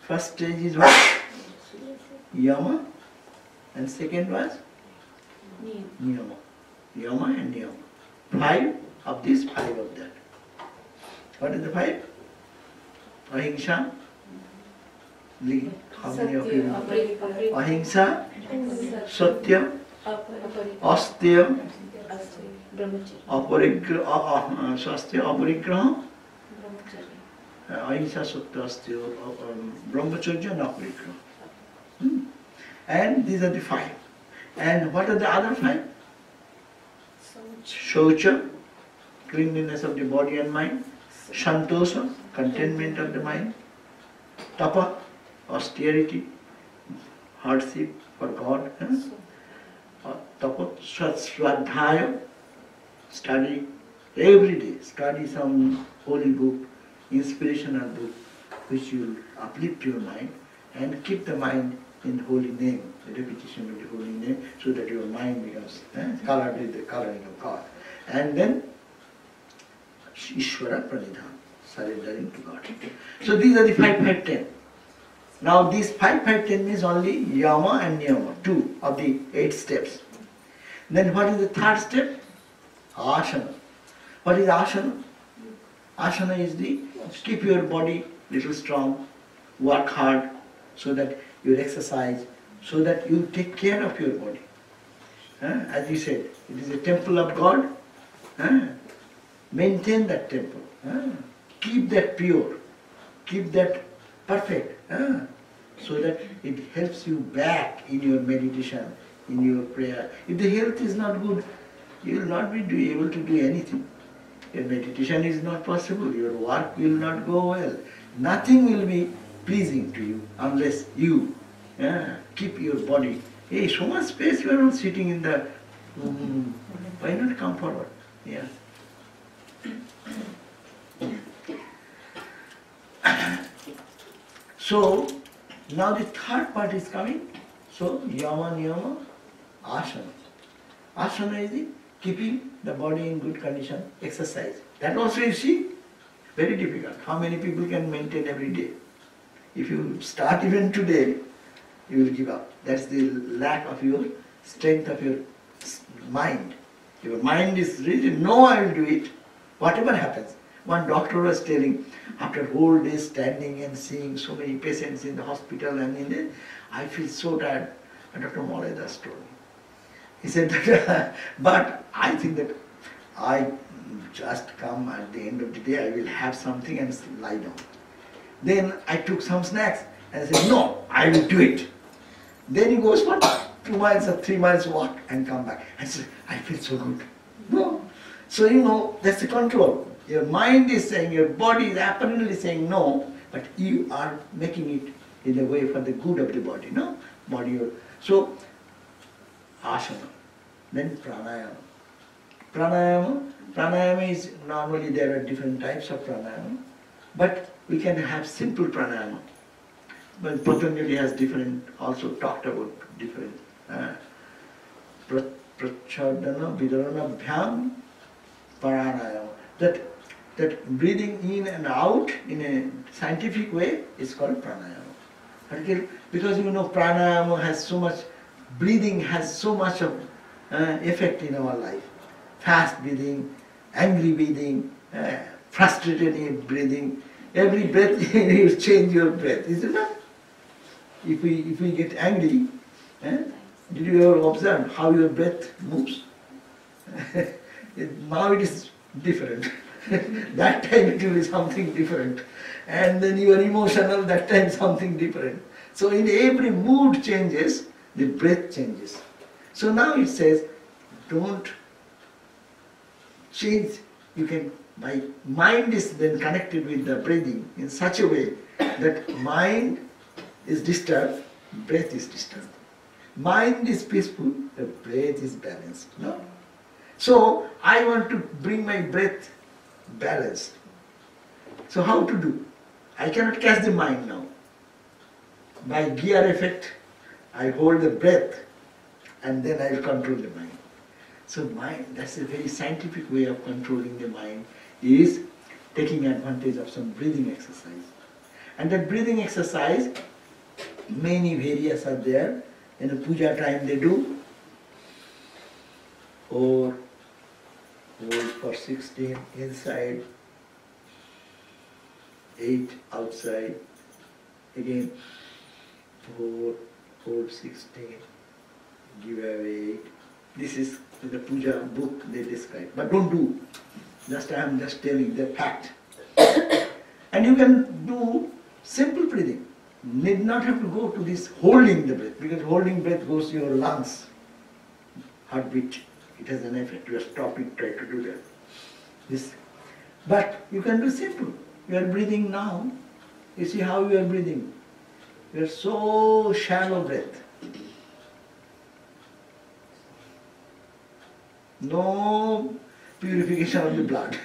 Speaker 1: First stage is what? Yama. And second was? Niyama. Yama and Niyama. 5 of this, 5 of that. What is the 5? Ahimsa. How many of you know? Ahimsa, Satya, Astya, Aparigraha, Ahimsa, Satya, Astya, Brahmacharya and Aparigraha. And these are the 5. And what are the other 5? Shaucha, cleanliness of the body and mind. Shantosa, contentment of the mind. Tapa, austerity, hardship for God. Tapa, Swadhyaya, study every day. Study some holy book, inspirational book, which will uplift your mind and keep the mind in the holy name, the repetition of the holy name, so that your mind becomes colored with the coloring of God. And then Ishvara Pranidhana, surrendering to God. So these are the 5, 5, 10. Now these 5, 5, 10 means only Yama and Niyama, 2 of the 8 steps. Then what is the third step? Asana. What is asana? Asana is the keep your body little strong, work hard, so that you exercise, so that you take care of your body. As you said, it is a temple of God. Maintain that temple. Keep that pure. Keep that perfect. So that it helps you back in your meditation, in your prayer. If the health is not good, you will not be able to do anything. Your meditation is not possible. Your work will not go well. Nothing will be pleasing to you unless you keep your body. Hey, so much space you are not sitting in the... Why not come forward? Yeah. So, now the third part is coming. So, Yama, Niyama, Asana. Asana is the keeping the body in good condition, exercise. That also you see, Very difficult. How many people can maintain every day? If you start even today, you will give up. That's the lack of your strength of your mind. Your mind is really, no, I will do it, whatever happens. One doctor was telling, after whole day standing and seeing so many patients in the hospital and in the, I feel so tired. And Dr. Moredas told me. He said that, but I think that I just come at the end of the day, I will have something and lie down. Then I took some snacks and I said, no, I will do it. Then he goes for 2 miles or 3 miles walk and come back. I said, I feel so good. No. So that's the control. Your mind is saying, your body is apparently saying no, but you are making it in a way for the good of the body, no? So, asana, then pranayama. Pranayama is, normally there are different types of pranayama, but we can have simple pranayama. But Patanjali has also talked about different prachadana, vidarana, bhyam, pranayama. That breathing in and out in a scientific way is called pranayama. Okay? Because pranayama has so much, breathing has so much of effect in our life. Fast breathing, angry breathing, frustrated breathing. Every breath you change your breath, isn't it? If we get angry, did you ever observe how your breath moves? Now it is different. That time it will be something different. And then you are emotional, that time something different. So in every mood changes, the breath changes. So now it says, don't change. You can, my mind is then connected with the breathing in such a way that mind is disturbed, breath is disturbed. Mind is peaceful, the breath is balanced. No? So I want to bring my breath balanced. So how to do? I cannot catch the mind now. By gear effect, I hold the breath and then I will control the mind. So mind, that's a very scientific way of controlling the mind, is taking advantage of some breathing exercise. And that breathing exercise, many various are there. In the puja time they do. Or hold for 16 inside, 8 outside, again 4, hold 16, give away 8. This is in the puja book they describe. But don't do. I am just telling the fact. And you can do simple breathing. Need not have to go to this holding the breath, because holding breath goes to your lungs, heartbeat. It has an effect. You are stopping, try to do that. But you can do simple. You are breathing now. You see how you are breathing. You are so shallow breath. No purification of the blood.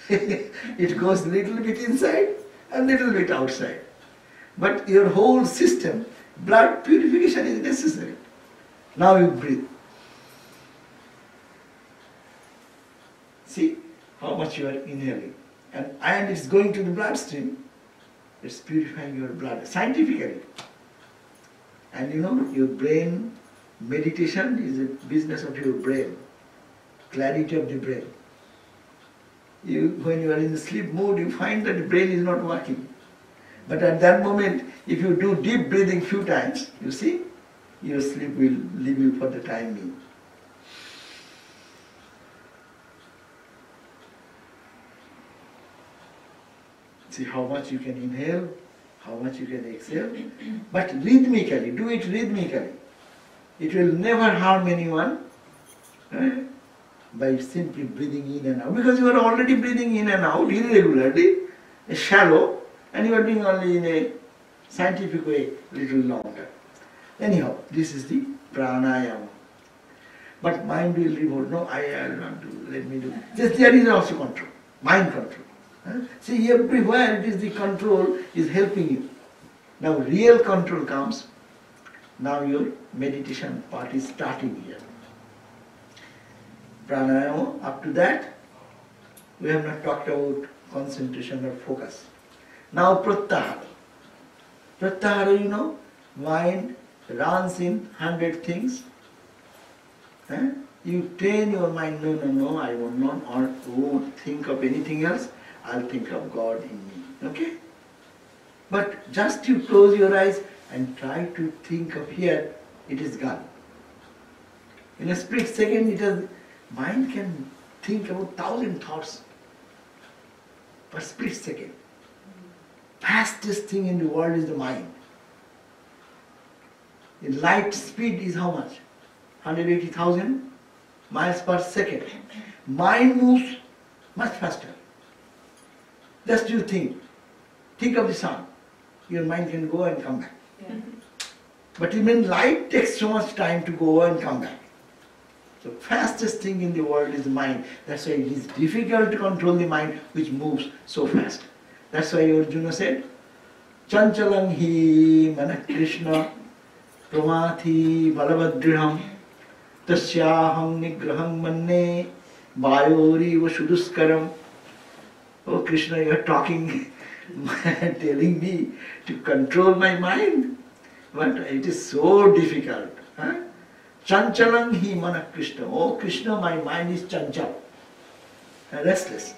Speaker 1: It goes little bit inside and little bit outside. But your whole system, blood purification is necessary. Now you breathe. See how much you are inhaling. And it's going to the bloodstream. It's purifying your blood scientifically. And your brain, meditation is a business of your brain. Clarity of the brain. When you are in the sleep mode, you find that the brain is not working. But at that moment, if you do deep breathing few times, you see, your sleep will leave you for the time being. See how much you can inhale, how much you can exhale. But rhythmically, do it rhythmically. It will never harm anyone by simply breathing in and out. Because you are already breathing in and out irregularly, shallow, and you are doing only in a scientific way, little longer. Anyhow, this is the pranayama. But mind will revolt. No, I will not do, let me do. There is also control, mind control. See, everywhere it is the control is helping you. Now real control comes. Now your meditation part is starting here. Pranayama, up to that, we have not talked about concentration or focus. Now pratyahara. Pratyahara, you know, mind runs in 100 things. You train your mind, no, I will not or won't think of anything else, I'll think of God in me. Okay? But just you close your eyes and try to think of here, it is gone. In a split second, mind can think about 1,000 thoughts per split second. Fastest thing in the world is the mind. The light speed is how much? 180,000 miles per second. Mind moves much faster. Just you think of the sun. Your mind can go and come back. Yeah. But even light takes so much time to go and come back. So fastest thing in the world is the mind. That's why it is difficult to control the mind which moves so fast. That's why Arjuna said, Chanchalang hi mana Krishna pramati balavadriham tasyaham nigraham manne vayori vashuduskaram. Oh Krishna, you are talking, telling me to control my mind. But it is so difficult. Chanchalang hi mana Krishna. Oh Krishna, my mind is chanchal, restless.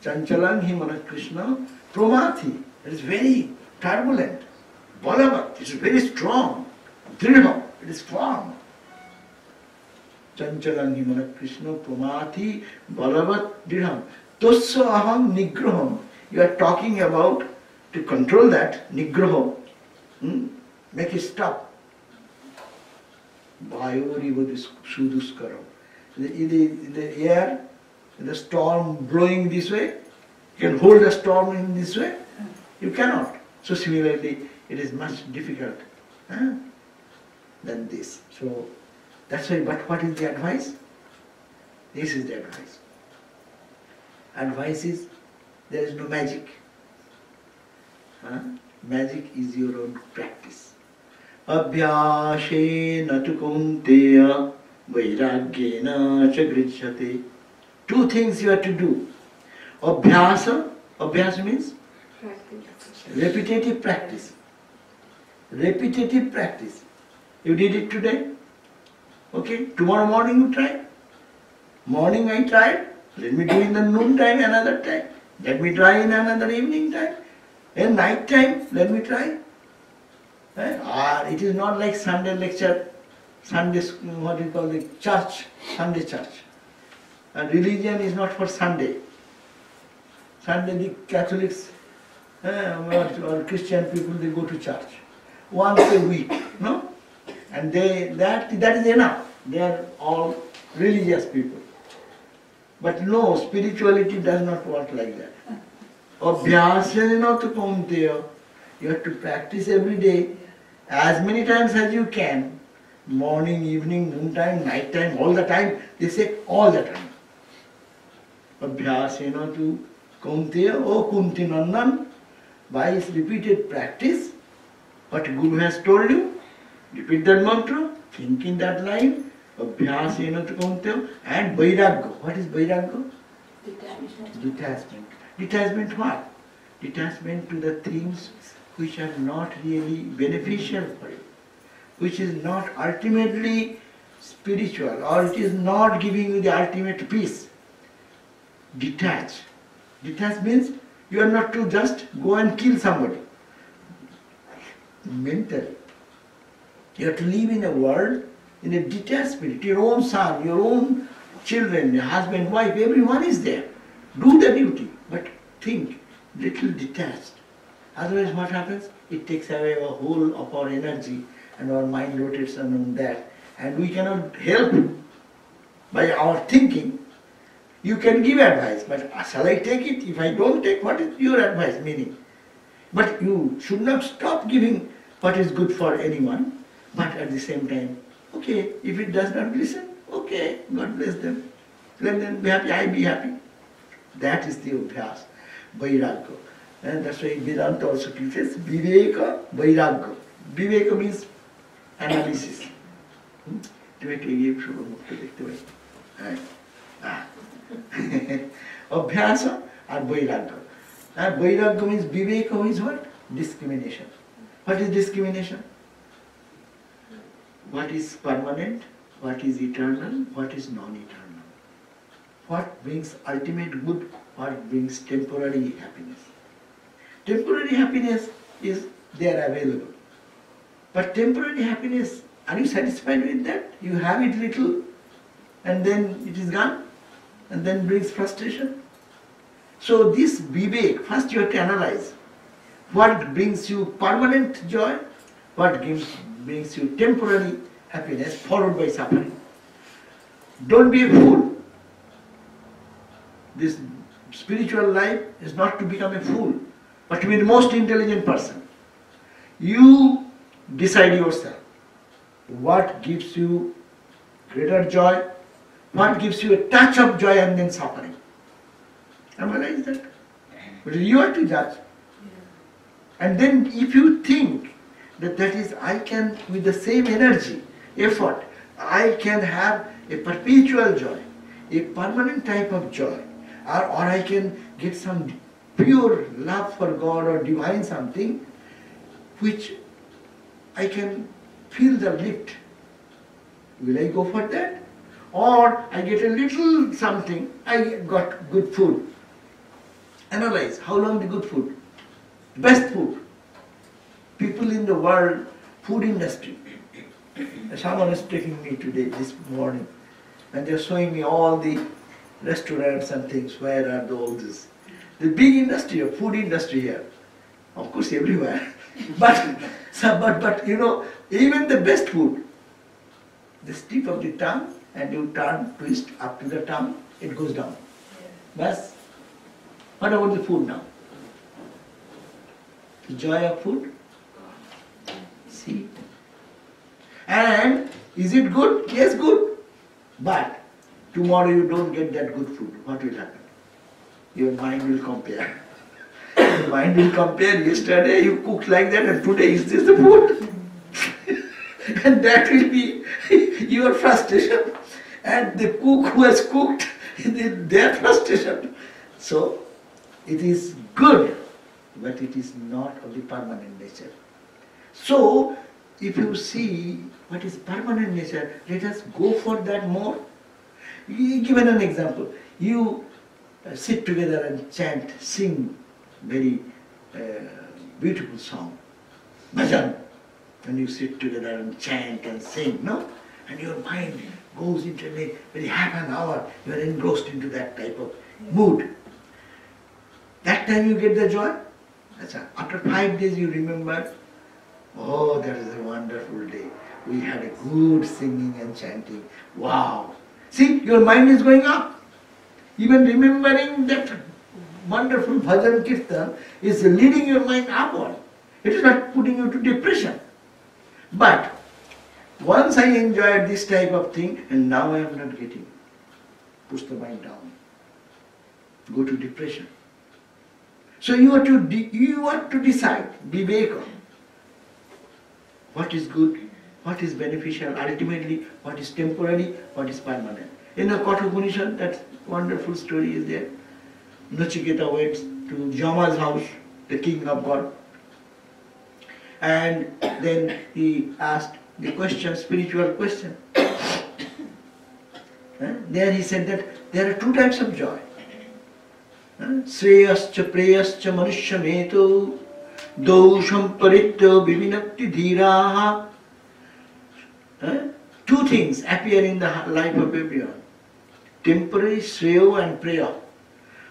Speaker 1: Chanchalang hi mana Krishna pramati. It is very turbulent. Balavat, it is very strong. Dridha, it is firm. Chanchalang hi mana Krishna pramati balavat dridham. Tosya aham nigraham. You are talking about to control that, nigraha. Make it stop. Vayori suduskaram. In the air, the storm blowing this way, you can hold a storm in this way? You cannot. So similarly, it is much difficult than this. So that's why, but what is the advice? This is the advice. Advice is, there is no magic. Magic is your own practice. Abhyasena tu kaunteya vairagyena cha grijyate. Two things you have to do. Abhyasa, abhyasa means? Practice. Repetitive practice. Repetitive practice. You did it today? Okay, tomorrow morning you try. Morning I tried. Let me do in the noon time another time. Let me try in another evening time. And night time, let me try. It is not like Sunday lecture, Sunday, what you call the church, Sunday church. Religion is not for Sunday. Sunday the Catholics or Christian people, they go to church once a week, no? And that is enough. They are all religious people. But no, spirituality does not work like that. Abhyasena tu kaunteya. You have to practice every day, as many times as you can. Morning, evening, noontime, night time, all the time. They say all the time. Abhyasena tu kaunteya. Oh Kunti Nandan, by his repeated practice, what Guru has told you, repeat that mantra, think in that line. Abhyasena tu kaunteya. And vairagya. What is vairagya? Detachment. Detachment what? Detachment to the things which are not really beneficial for you, which is not ultimately spiritual, or it is not giving you the ultimate peace. Detach. Detach means you are not to just go and kill somebody. Mentally. You have to live in a world in a detached spirit. Your own son, your own children, your husband, wife, everyone is there. Do the duty, but think little detached. Otherwise what happens? It takes away a whole of our energy and our mind rotates on that. And we cannot help by our thinking. You can give advice, but shall I take it? If I don't take, what is your advice meaning? But you should not stop giving what is good for anyone, but at the same time, okay, if it does not listen, okay, God bless them. Let them be happy, I be happy. That is the abhyas, vairagya. And that's why Vedanta also teaches viveka, vairagya. Viveka means analysis. Abhyasa and vairagya. And Vairagya means Viveka means what? Discrimination. What is discrimination? What is permanent? What is eternal? What is non-eternal? What brings ultimate good? What brings temporary happiness? Temporary happiness is there available. But temporary happiness, are you satisfied with that? You have it little and then it is gone and then brings frustration. So this vivek, first you have to analyze what brings you permanent joy, what brings you temporary happiness followed by suffering. Don't be a fool. This spiritual life is not to become a fool, but to be the most intelligent person. You decide yourself what gives you greater joy, what gives you a touch of joy and then suffering. Analyze that. But you have to judge. And then if you think that is, I can, with the same energy, effort, I can have a perpetual joy, a permanent type of joy, or I can get some pure love for God or divine something, which I can feel the lift. Will I go for that? Or I get a little something, I got good food. Analyze how long the good food, best food. People in the world, food industry. Someone is taking me today, this morning, and they're showing me all the restaurants and things. Where are all this? The big industry, food industry here. Of course, everywhere. but you know, even the best food, the tip of the tongue, and you twist up to the tongue, it goes down. But what about the food now? The joy of food? See? And is it good? Yes, good. But tomorrow you don't get that good food. What will happen? Your mind will compare. Your mind will compare. Yesterday you cooked like that and today is this the food? And that will be your frustration. And the cook who has cooked, their frustration. So, it is good, but it is not of the permanent nature. So, if you see what is permanent nature, let us go for that more. Given an example, you sit together and chant, sing very beautiful song, bhajan, and you sit together and chant and sing, no? And your mind goes into a very half an hour, you are engrossed into that type of mood. That time you get the joy. After 5 days you remember, oh, that is a wonderful day. We had a good singing and chanting. Wow. See, your mind is going up. Even remembering that wonderful bhajan kirtan is leading your mind upward. It is not putting you to depression. But once I enjoyed this type of thing and now I am not getting, push the mind down. Go to depression. So you have to decide, viveka, what is good, what is beneficial, ultimately what is temporary, what is permanent. In the Kathopanishad, that wonderful story is there. Nachiketa went to Jama's house, the king of God, and then he asked the question, spiritual question. There he said that there are 2 types of joy. Shreyascha preyascha manushyameto dosham paritya vivinakti dhiraha. 2 things appear in the life of everyone. Temporary shreya and prayer.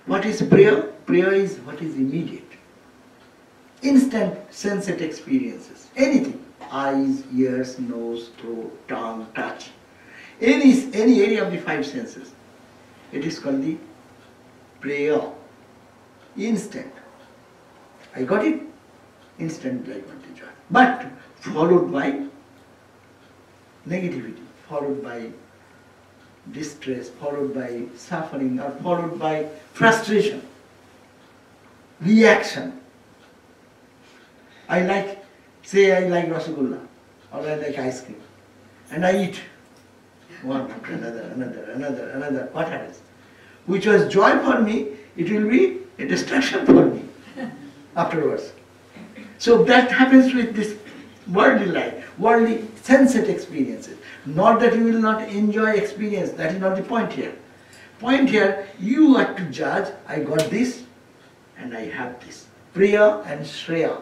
Speaker 1: What is prayer? Prayer is what is immediate. Instant sensate experiences. Anything. Eyes, ears, nose, throat, tongue, touch. Any area of the 5 senses. It is called the prayer. Instant. I got it? Instant I got the joy. But followed by negativity, followed by distress, followed by suffering, or followed by frustration, reaction. I like Rasagulla, or I like ice cream, and I eat one after another. What happens? Which was joy for me, it will be a distraction for me. afterwards. So that happens with this worldly life, worldly sensate experiences. Not that you will not enjoy experience, that is not the point here. Point here, you are to judge, I got this and I have this. Priya and Shreya.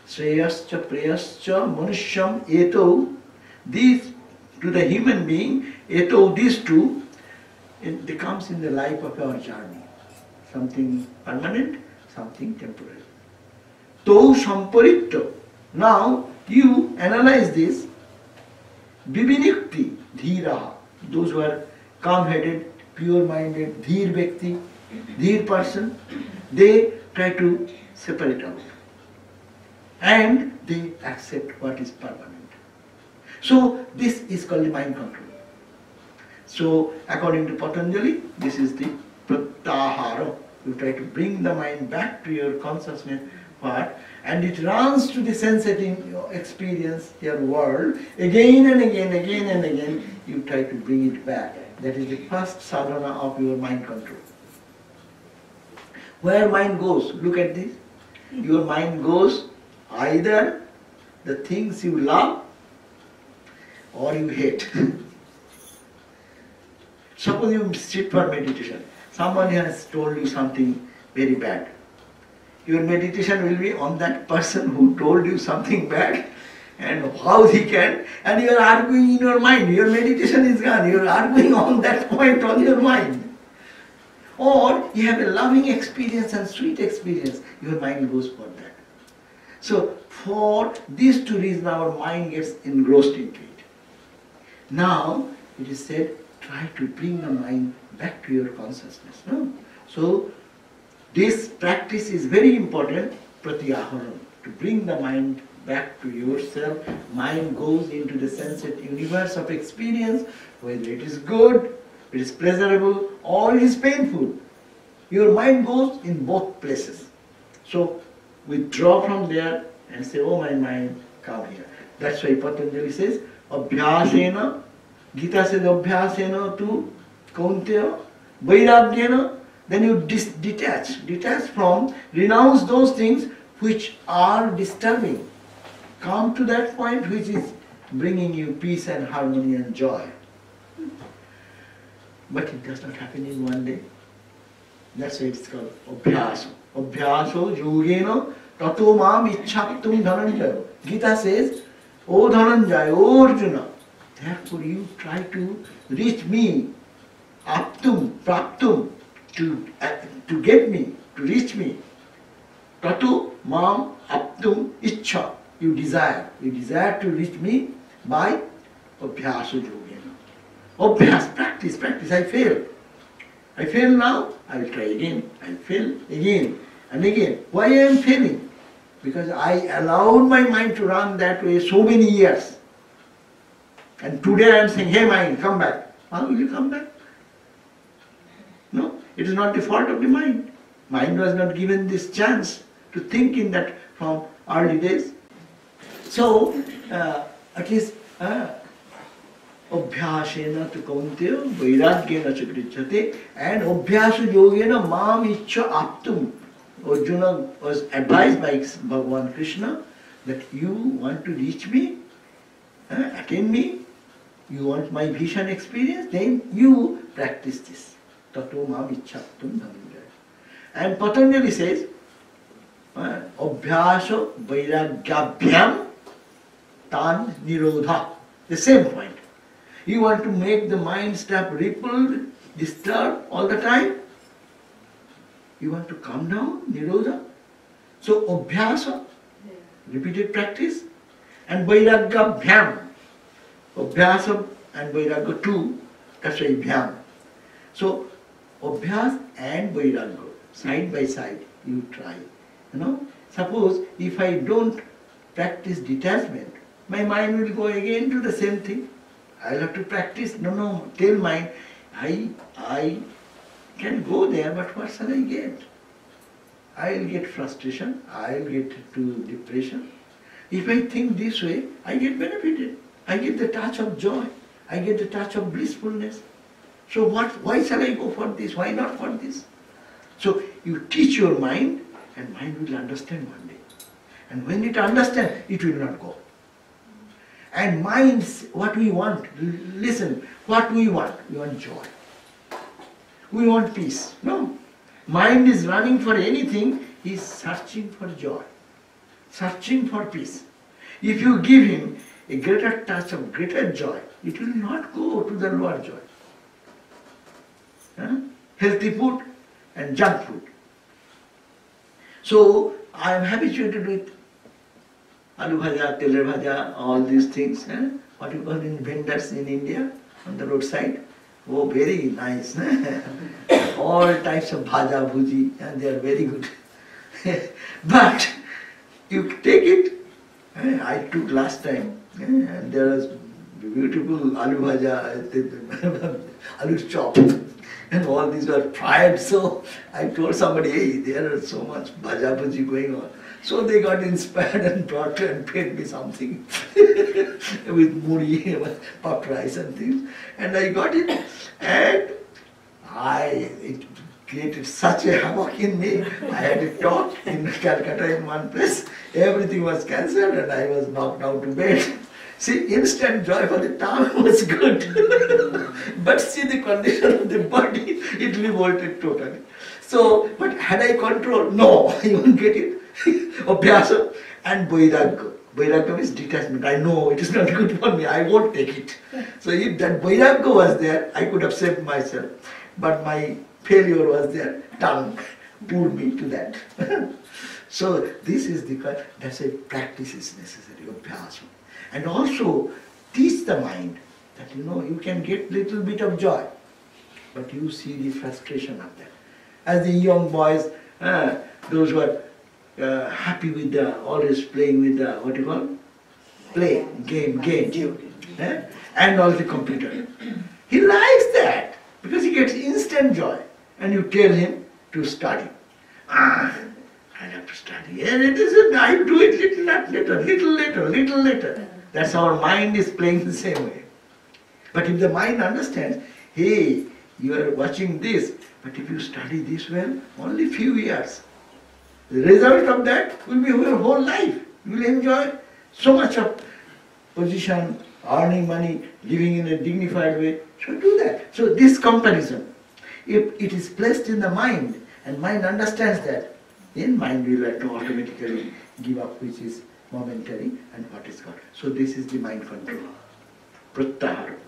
Speaker 1: Shreyascha, Priyascha, Manusham, Eto, these to the human being, Eto, these two, it becomes in the life of our journey. Something permanent, something temporary. To Samparito. Now you analyze this. Vivinikti, Dhiraha, those who are calm-headed, pure-minded, Dhir Vyakti, Dhir person, they try to separate out. And they accept what is permanent. So this is called the mind control. So according to Patanjali, this is the pratyahara. You try to bring the mind back to your consciousness part, and it runs to the sensating experience, your world, again and again, again and again, you try to bring it back. That is the first sadhana of your mind control. Where mind goes, look at this. Your mind goes either the things you love or you hate. Suppose you sit for meditation. Someone has told you something very bad. Your meditation will be on that person who told you something bad and how he can, and you are arguing in your mind. Your meditation is gone. You are arguing on that point on your mind. Or you have a loving experience and sweet experience. Your mind goes for that. So for these two reasons our mind gets engrossed into it. Now it is said, try to bring the mind back to your consciousness. No? So this practice is very important, pratyaharam, to bring the mind back to yourself. Mind goes into the sensate universe of experience, whether it is good, it is pleasurable, or it is painful. Your mind goes in both places. So withdraw from there and say, oh my mind, come here. That's why Patanjali says, abhyasena, Gita says abhyasena to kaunteya, vairagyena. Then you detach from, renounce those things which are disturbing. Come to that point which is bringing you peace and harmony and joy. But it does not happen in one day. That's why it's called abhyaso. Abhyaso yogena tato mam ichhaptum dhananjaya. Gita says, O Dhananjaya, O Arjuna, therefore you try to reach me, aptum, praptum, to get me, to reach me. Tatu mam aptum ichha. You desire to reach me by abhyasa yogena. Abhyas, practice. I fail now, I will try again. I will fail again and again. Why I am failing? Because I allowed my mind to run that way so many years. And today I am saying, hey mind, come back. How will you come back? No, it is not the fault of the mind. Mind was not given this chance to think in that from early days. So, at least, abhyasena tu kaunteya, vairagyena cha grichyate, and abhyasa yogena mam ichcha aptum. Arjuna was advised by Bhagavan Krishna that you want to reach me, attain me, you want my vision experience, then you practice this. Tato mam ichchaptum dhananjaya. And Patanjali says, abhyasa vairagyabhyam tan nirodha. The same point. You want to make the mind stop rippled, disturbed all the time? You want to calm down, nirodha? So abhyasa, repeated practice, and vairagyabhyam. Abhyasa and vairagya two, that's why bhyam. So abhyas and vairagya, side by side, you try. Suppose if I don't practice detachment, my mind will go again to the same thing. I'll have to practice. No, tell mind, I can go there, but what shall I get? I'll get frustration, I'll get to depression. If I think this way, I get benefited. I get the touch of joy. I get the touch of blissfulness. So why shall I go for this? Why not for this? So you teach your mind and mind will understand one day. And when it understands, it will not go. And minds, what we want, listen, what we want joy. We want peace. No. Mind is running for anything, he is searching for joy, searching for peace. If you give him a greater touch of greater joy, it will not go to the lower joy. Healthy food and junk food. So I am habituated with aloo bhaja, teler bhaja, all these things. What you call in vendors in India on the roadside. Oh, very nice. All types of bhaja, bhuji, and they are very good. But you take it. I took last time, and there was beautiful aloo bhaja, aloo chop, and all these were fried. So I told somebody, hey, there is so much bhaja bhuji going on. So they got inspired and brought and paid me something with muri, puffed rice and things. And I got it, and it created such a havoc in me. I had a talk in Calcutta in one place. Everything was cancelled and I was knocked down to bed. See, instant joy for the time was good. But see the condition of the body, it revolted totally. So, but had I control? No, I won't get it. Abhyasa and Vairagya. Vairagya means detachment. I know it is not good for me, I won't take it. So if that Vairagya was there, I could have saved myself. But my failure was there, tongue pulled me to that. So this is that's why practice is necessary, Abhyasa. And also teach the mind that you can get little bit of joy, but you see the frustration of that. As the young boys, those who are happy with always playing with what you call? Games. And also the computer. He likes that because he gets instant joy. And you tell him to study. I have to study. And it is, I do it little later. That's our mind is playing the same way. But if the mind understands, hey, you are watching this, but if you study this well, only few years. The result of that will be your whole life. You will enjoy so much of position, earning money, living in a dignified way. So do that. So this comparison, if it is placed in the mind, and mind understands that, then mind will automatically give up which is momentary and what is God. So this is the mind control. Pratyahara.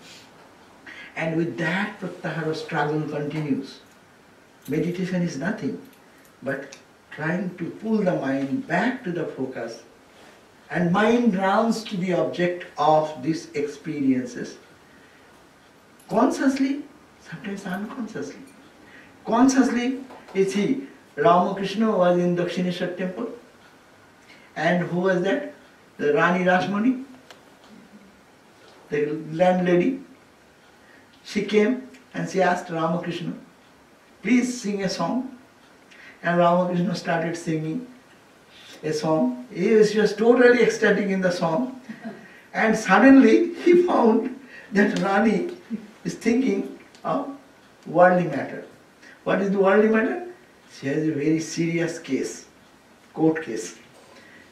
Speaker 1: And with that pratyahara struggle continues. Meditation is nothing but trying to pull the mind back to the focus, and mind runs to the object of these experiences consciously, sometimes unconsciously. Consciously, you see, Ramakrishna was in Dakshineshwar temple, and who was that? The Rani Rasmani, the landlady. She came and she asked Ramakrishna, please sing a song. And Ramakrishna started singing a song. He was totally ecstatic in the song. And suddenly he found that Rani is thinking of worldly matter. What is the worldly matter? She has a very serious case, court case.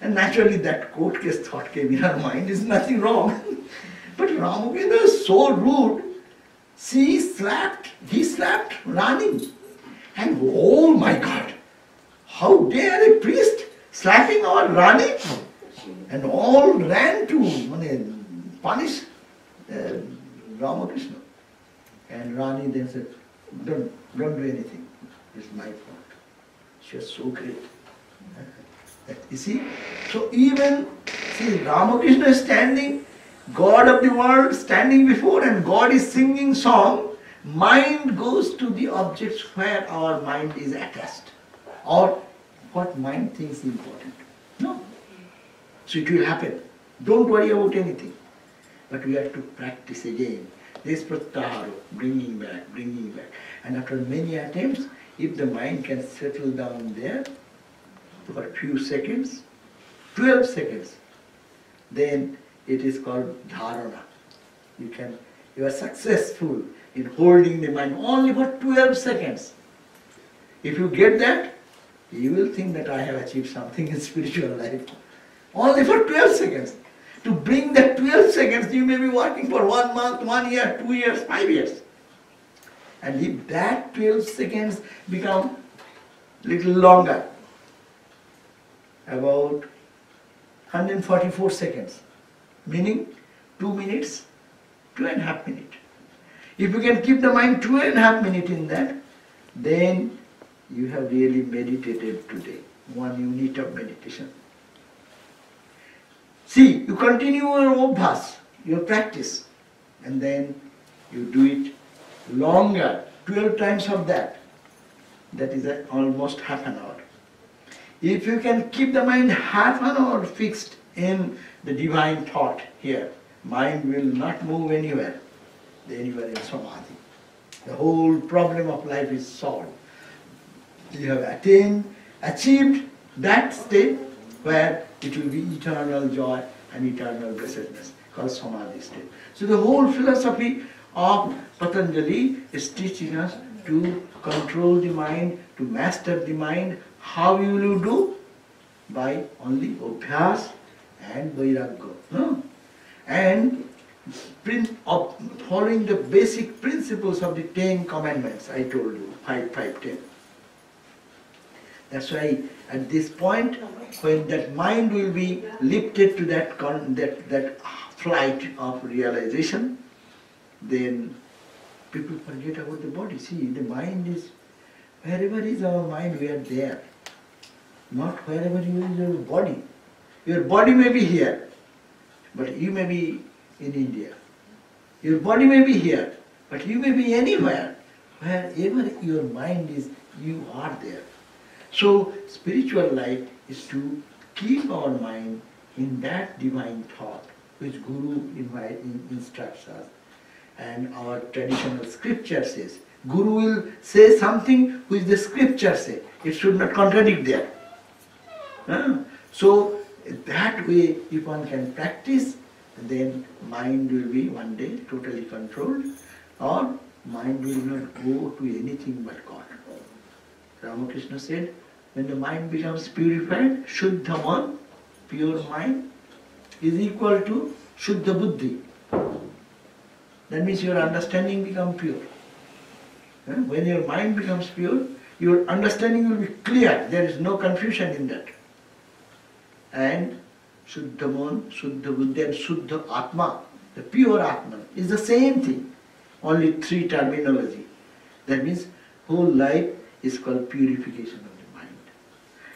Speaker 1: And naturally that court case thought came in her mind, is nothing wrong. But Ramakrishna is so rude. He slapped Rani. And oh my God, how dare a priest slapping our Rani? And all ran to punish Ramakrishna. And Rani then said, don't do anything. It's my fault. She was so great. You see? So even, Ramakrishna is standing, God of the world standing before, and God is singing song. Mind goes to the objects where our mind is attached, or what mind thinks important. No. So it will happen. Don't worry about anything. But we have to practice again. This pratyahara, bringing back. And after many attempts, if the mind can settle down there for a few seconds, 12 seconds, then it is called dharana. You are successful in holding the mind only for 12 seconds. If you get that, you will think that I have achieved something in spiritual life. Only for 12 seconds. To bring that 12 seconds, you may be working for 1 month, 1 year, 2 years, 5 years. And if that 12 seconds become little longer, about 144 seconds, meaning 2 minutes, 2.5 minutes. If you can keep the mind 2.5 minutes in that, then you have really meditated today, 1 unit of meditation. See, you continue your obhas, your practice, and then you do it longer, 12 times of that. That is almost half an hour. If you can keep the mind half an hour fixed in the divine thought here, mind will not move anywhere. Then you are in samadhi. The whole problem of life is solved. You have achieved that state where it will be eternal joy and eternal blessedness, called samadhi state. So the whole philosophy of Patanjali is teaching us to control the mind, to master the mind. How will you do? By only obhyas and vairagya. No? And of following the basic principles of the 10 commandments, I told you, 5, 10. That's why at this point, when that mind will be lifted to that flight of realization, then people forget about the body. See, the mind is, wherever is our mind, we are there. Not wherever you is your body. Your body may be here, but you may be in India. Your body may be here, but you may be anywhere. Wherever your mind is, you are there. So, spiritual life is to keep our mind in that divine thought which Guru instructs us. And our traditional scripture says, Guru will say something which the scripture say. It should not contradict that. So, that way, if one can practice, then mind will be one day totally controlled, or mind will not go to anything but God. Ramakrishna said, when the mind becomes purified, Shuddha Man, pure mind, is equal to Shuddha Buddhi. That means your understanding becomes pure. When your mind becomes pure, your understanding will be clear. There is no confusion in that. And Shuddha Man, Shuddha Buddhi and Shuddha Atma, the pure Atman, is the same thing. Only 3 terminology. That means whole life is called purification of the mind.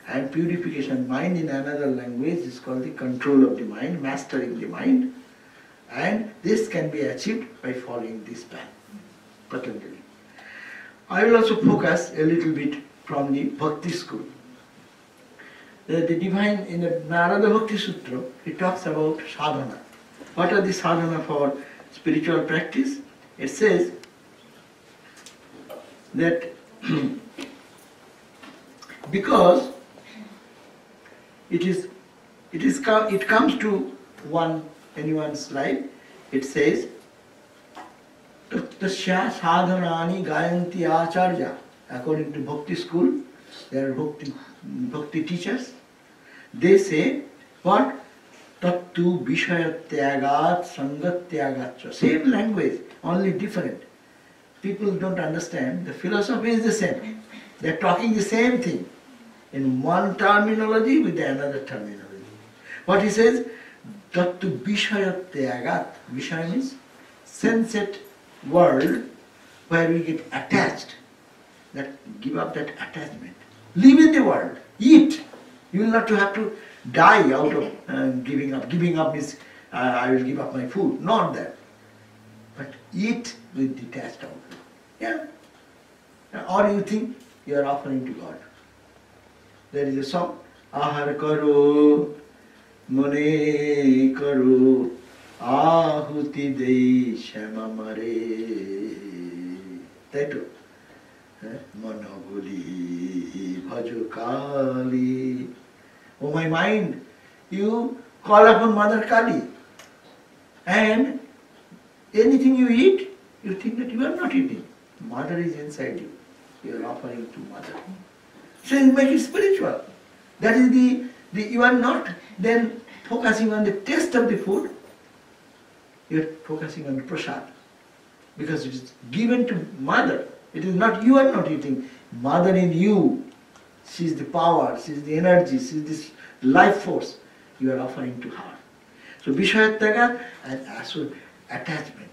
Speaker 1: And purification mind in another language is called the control of the mind, mastering the mind. And this can be achieved by following this path, Patanjali. I will also focus a little bit from the Bhakti school. The divine, in the Narada Bhakti Sutra, it talks about sadhana. What are the sadhana for spiritual practice? It says that because it comes to anyone's life, it says, Tasya sadhanani gayanti acharya. According to Bhakti school, there are Bhakti teachers. They say, what? Tattu vishayatyagat sangatyagat. Same language, only different. People don't understand. The philosophy is the same. They are talking the same thing in one terminology with another terminology. What he says, Tattu vishayatyagat. Vishaya means sensate world where we get attached. That give up that attachment. Live in the world. Eat. You will not have to die out of giving up. Giving up means I will give up my food. Not that. But eat with detached outlook. Yeah? Or you think you are offering to God. There is a song, Ahar karo, mone karo, ahuti dei shamamare. That Manoguli Bhaju Oh my mind, you call upon Mother Kali, and anything you eat, you think that you are not eating. Mother is inside you. You are offering to Mother. So you make it spiritual. That is you are not then focusing on the taste of the food, you are focusing on the prasad. Because it is given to mother. It is not, you are not eating. Mother in you, she is the power, she is the energy, she is this life force you are offering to her. So Vishayatyaga and also attachment.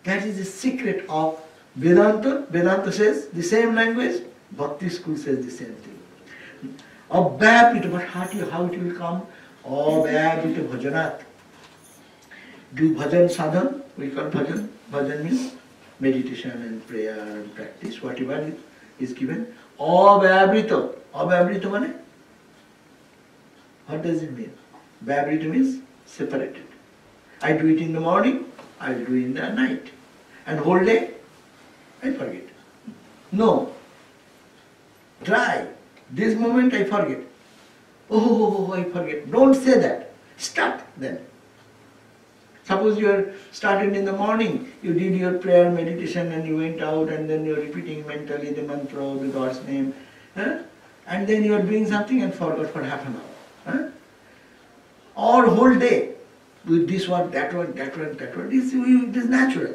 Speaker 1: That is the secret of Vedanta. Vedanta says the same language, Bhakti school says the same thing. Abhyapita, but how it will come? Abhyapita bhajanat. Do bhajan sadhan, we call bhajan. Bhajan means meditation and prayer and practice, whatever is given. Abhyavrita. Abhyavrita means? What does it mean? Abhyavrita means separated. I do it in the morning, I will do it in the night. And whole day, I forget. No. Try. This moment I forget. Oh, I forget. Don't say that. Start then. Suppose you are started in the morning, you did your prayer, meditation and you went out and then you are repeating mentally the mantra of the God's name. And then you are doing something and forgot for half an hour. Or whole day, with this one, that one, that one, that one. It is natural.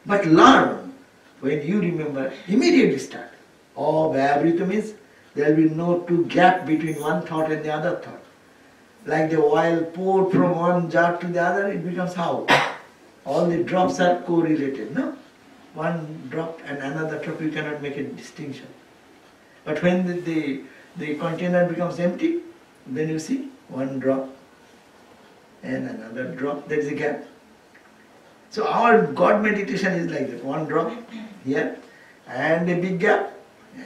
Speaker 1: But learn, when you remember, immediately start. Abhyavrita means there will be no two gap between one thought and the other thought. Like the oil poured from one jar to the other, it becomes how? All the drops are correlated, no? One drop and another drop, you cannot make a distinction. But when the container becomes empty, then you see one drop and another drop, there is a gap. So our God meditation is like that, one drop here and a big gap,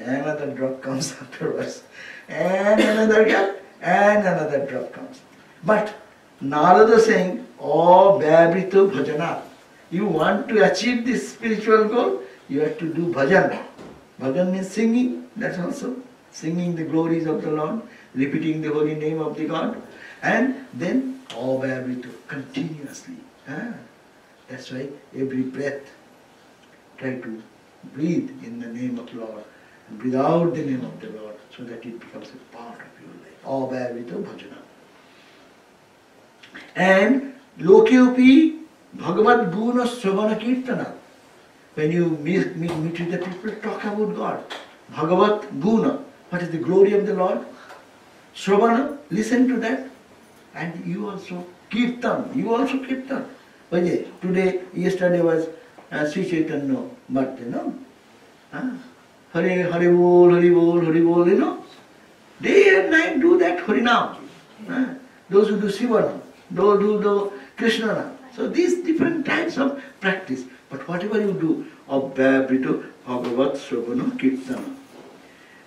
Speaker 1: another drop comes afterwards, and another gap, and another drop comes. But Narada saying, Abhyavrita bhajana. You want to achieve this spiritual goal, you have to do bhajan. Bhajan means singing, that's also. Singing the glories of the Lord, repeating the holy name of the God, and then Abhyavrita, continuously. That's why every breath, try to breathe in the name of the Lord, and breathe out the name of the Lord, so that it becomes a part of your life. Abhyavrita bhajana. And Lokyopi Bhagavad Guna Sravana Kirtana. When you meet with the people, talk about God. Bhagavad Guna. What is the glory of the Lord? Sravana, listen to that. And you also Kirtan. You also Kirtan. Today, yesterday was Sri Chaitanya birthday, no? Hare, Hare Bol, Hare Bol, Hare Bol, you know? Day and night do that Harinam. Those who do Sivanam, those who do Krishnanam. So these different types of practice. But whatever you do, Abhyavrita Bhagavat Sravana Kirtana.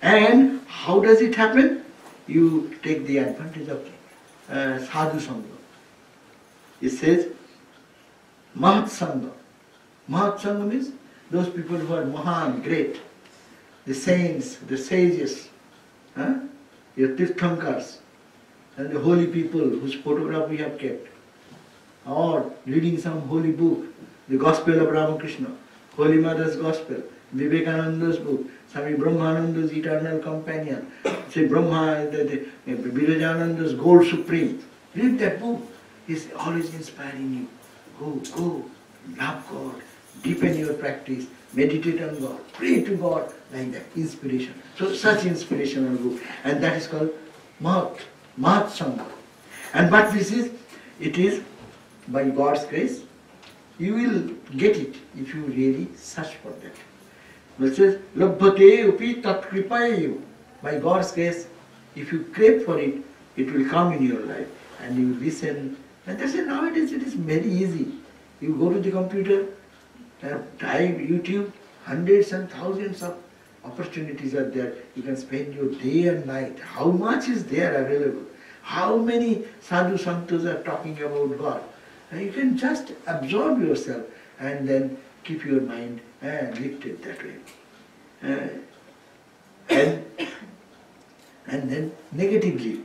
Speaker 1: And how does it happen? You take the advantage of Sadhu Sangha. It says, Mahat Sangha. Mahat Sangha means those people who are Mahan, great. The saints, the sages, your Tirthankars, and the holy people whose photograph we have kept. Or reading some holy book, the Gospel of Ramakrishna, Holy Mother's Gospel, Vivekananda's book, Swami Brahmananda's Eternal Companion, Sri Brahma, the Virajananda's Gold Supreme. Read that book. It's always inspiring you. Go, love God, deepen your practice, meditate on God, pray to God, like that, inspiration. So such inspirational book. And that is called Mahat Sangha. And what this is, it is by God's grace, you will get it if you really search for that. It says, Labhate upi tat kripayayu. By God's grace, if you crave for it, it will come in your life. And you listen. And that's it. Nowadays it is very easy. You go to the computer, type YouTube, hundreds and thousands of opportunities are there. You can spend your day and night. How much is there available? How many sadhu santos are talking about God? And you can just absorb yourself and then keep your mind lifted that way. And then negatively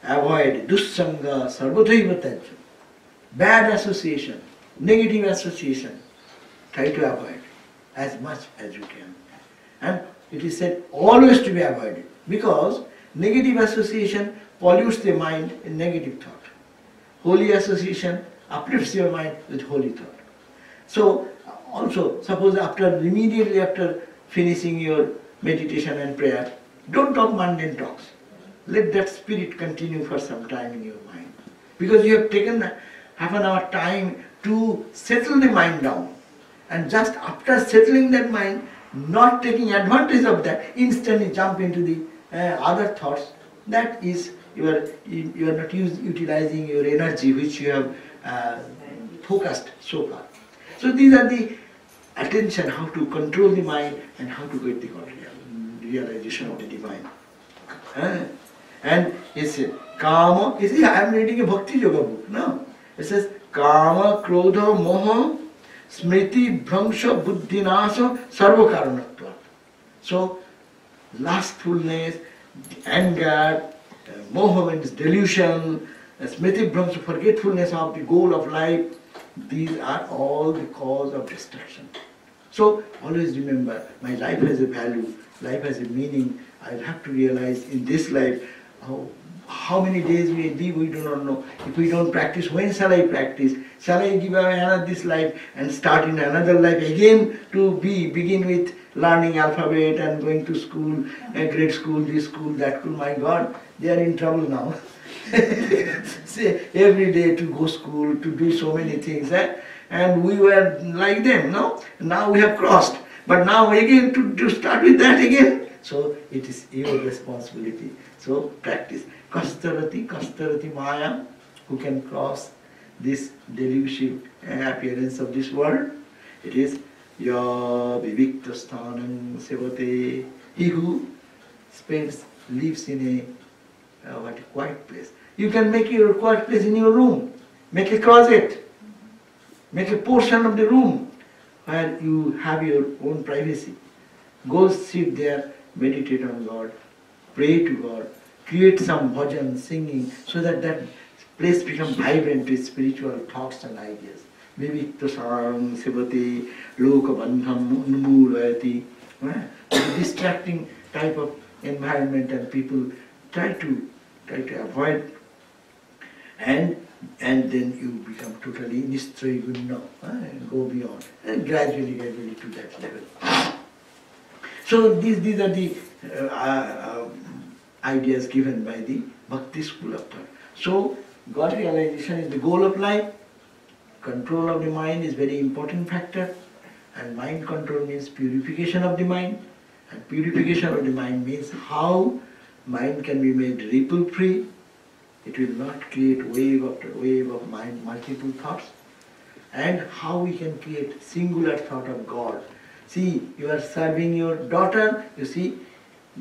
Speaker 1: avoid dussanga sarvadaiva tajya. Bad association, negative association, try to avoid as much as you can. And it is said always to be avoided, because negative association pollutes the mind in negative thought. Holy association uplifts your mind with holy thought. So also, suppose immediately after finishing your meditation and prayer, don't talk mundane talks. Let that spirit continue for some time in your mind. Because you have taken half an hour time to settle the mind down. And just after settling that mind, not taking advantage of that, instantly jump into the other thoughts. That is, you are not utilizing your energy which you have focused so far. So these are the attention, how to control the mind and how to get the realization of the divine. And it's Kama, you see, I am reading a Bhakti Yoga book, no? It says Kama, Krodha, Moha, Smriti, Bhrangsha, Buddhinasa, Sarva Karanatva. So, lustfulness, anger, Moha means delusion, Smriti, Bhrangsha, forgetfulness of the goal of life, these are all the cause of destruction. So, always remember, my life has a value, life has a meaning. I have to realize in this life, how many days we live, we do not know. If we don't practice, when shall I practice? Shall I give away another this life and start in another life again to begin with learning alphabet and going to school, grade school, this school, that school? My God, they are in trouble now. Say, every day to go school, to do so many things. And we were like them, no? Now we have crossed. But now again to start with that again. So it is your responsibility. So practice. Kastarati Maya, who can cross this delusive appearance of this world. It is Ya Vivikta Sthanam Sevate. He who lives in a quiet place. You can make your quiet place in your room. Make a closet. Make a portion of the room where you have your own privacy. Go sit there, meditate on God, pray to God, create some bhajan, singing, so that that place becomes vibrant with spiritual thoughts and ideas. Vivikta Sarang Sevate Loka Bandham Unmulayati. A distracting type of environment, and people try to avoid, and then you become totally nistraygunna, and go beyond, and gradually to that level. So these are the ideas given by the Bhakti school of thought. So God realization is the goal of life. Control of the mind is very important factor, and mind control means purification of the mind, and purification of the mind means how mind can be made ripple free. It will not create wave after wave of mind, multiple thoughts, and how we can create singular thought of God. See, you are serving your daughter, you see,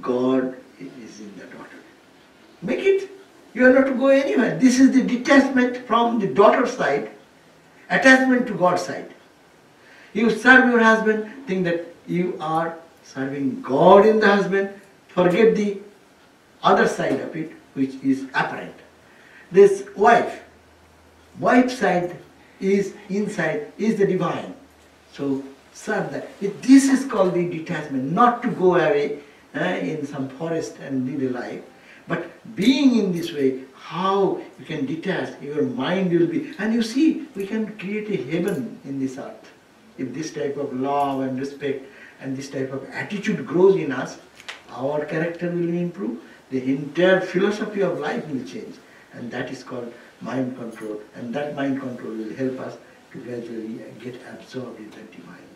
Speaker 1: God is in the daughter. Make it. You are not to go anywhere. This is the detachment from the daughter side, attachment to God's side. You serve your husband, think that you are serving God in the husband, forget the other side of it, which is apparent. This wife's side is inside, is the divine. So serve that. This is called the detachment, not to go away in some forest and live a life, but being in this way, how you can detach, your mind will be, and you see, we can create a heaven in this earth. If this type of love and respect and this type of attitude grows in us, our character will improve, the entire philosophy of life will change, and that is called mind control, and that mind control will help us to gradually get absorbed in the divine.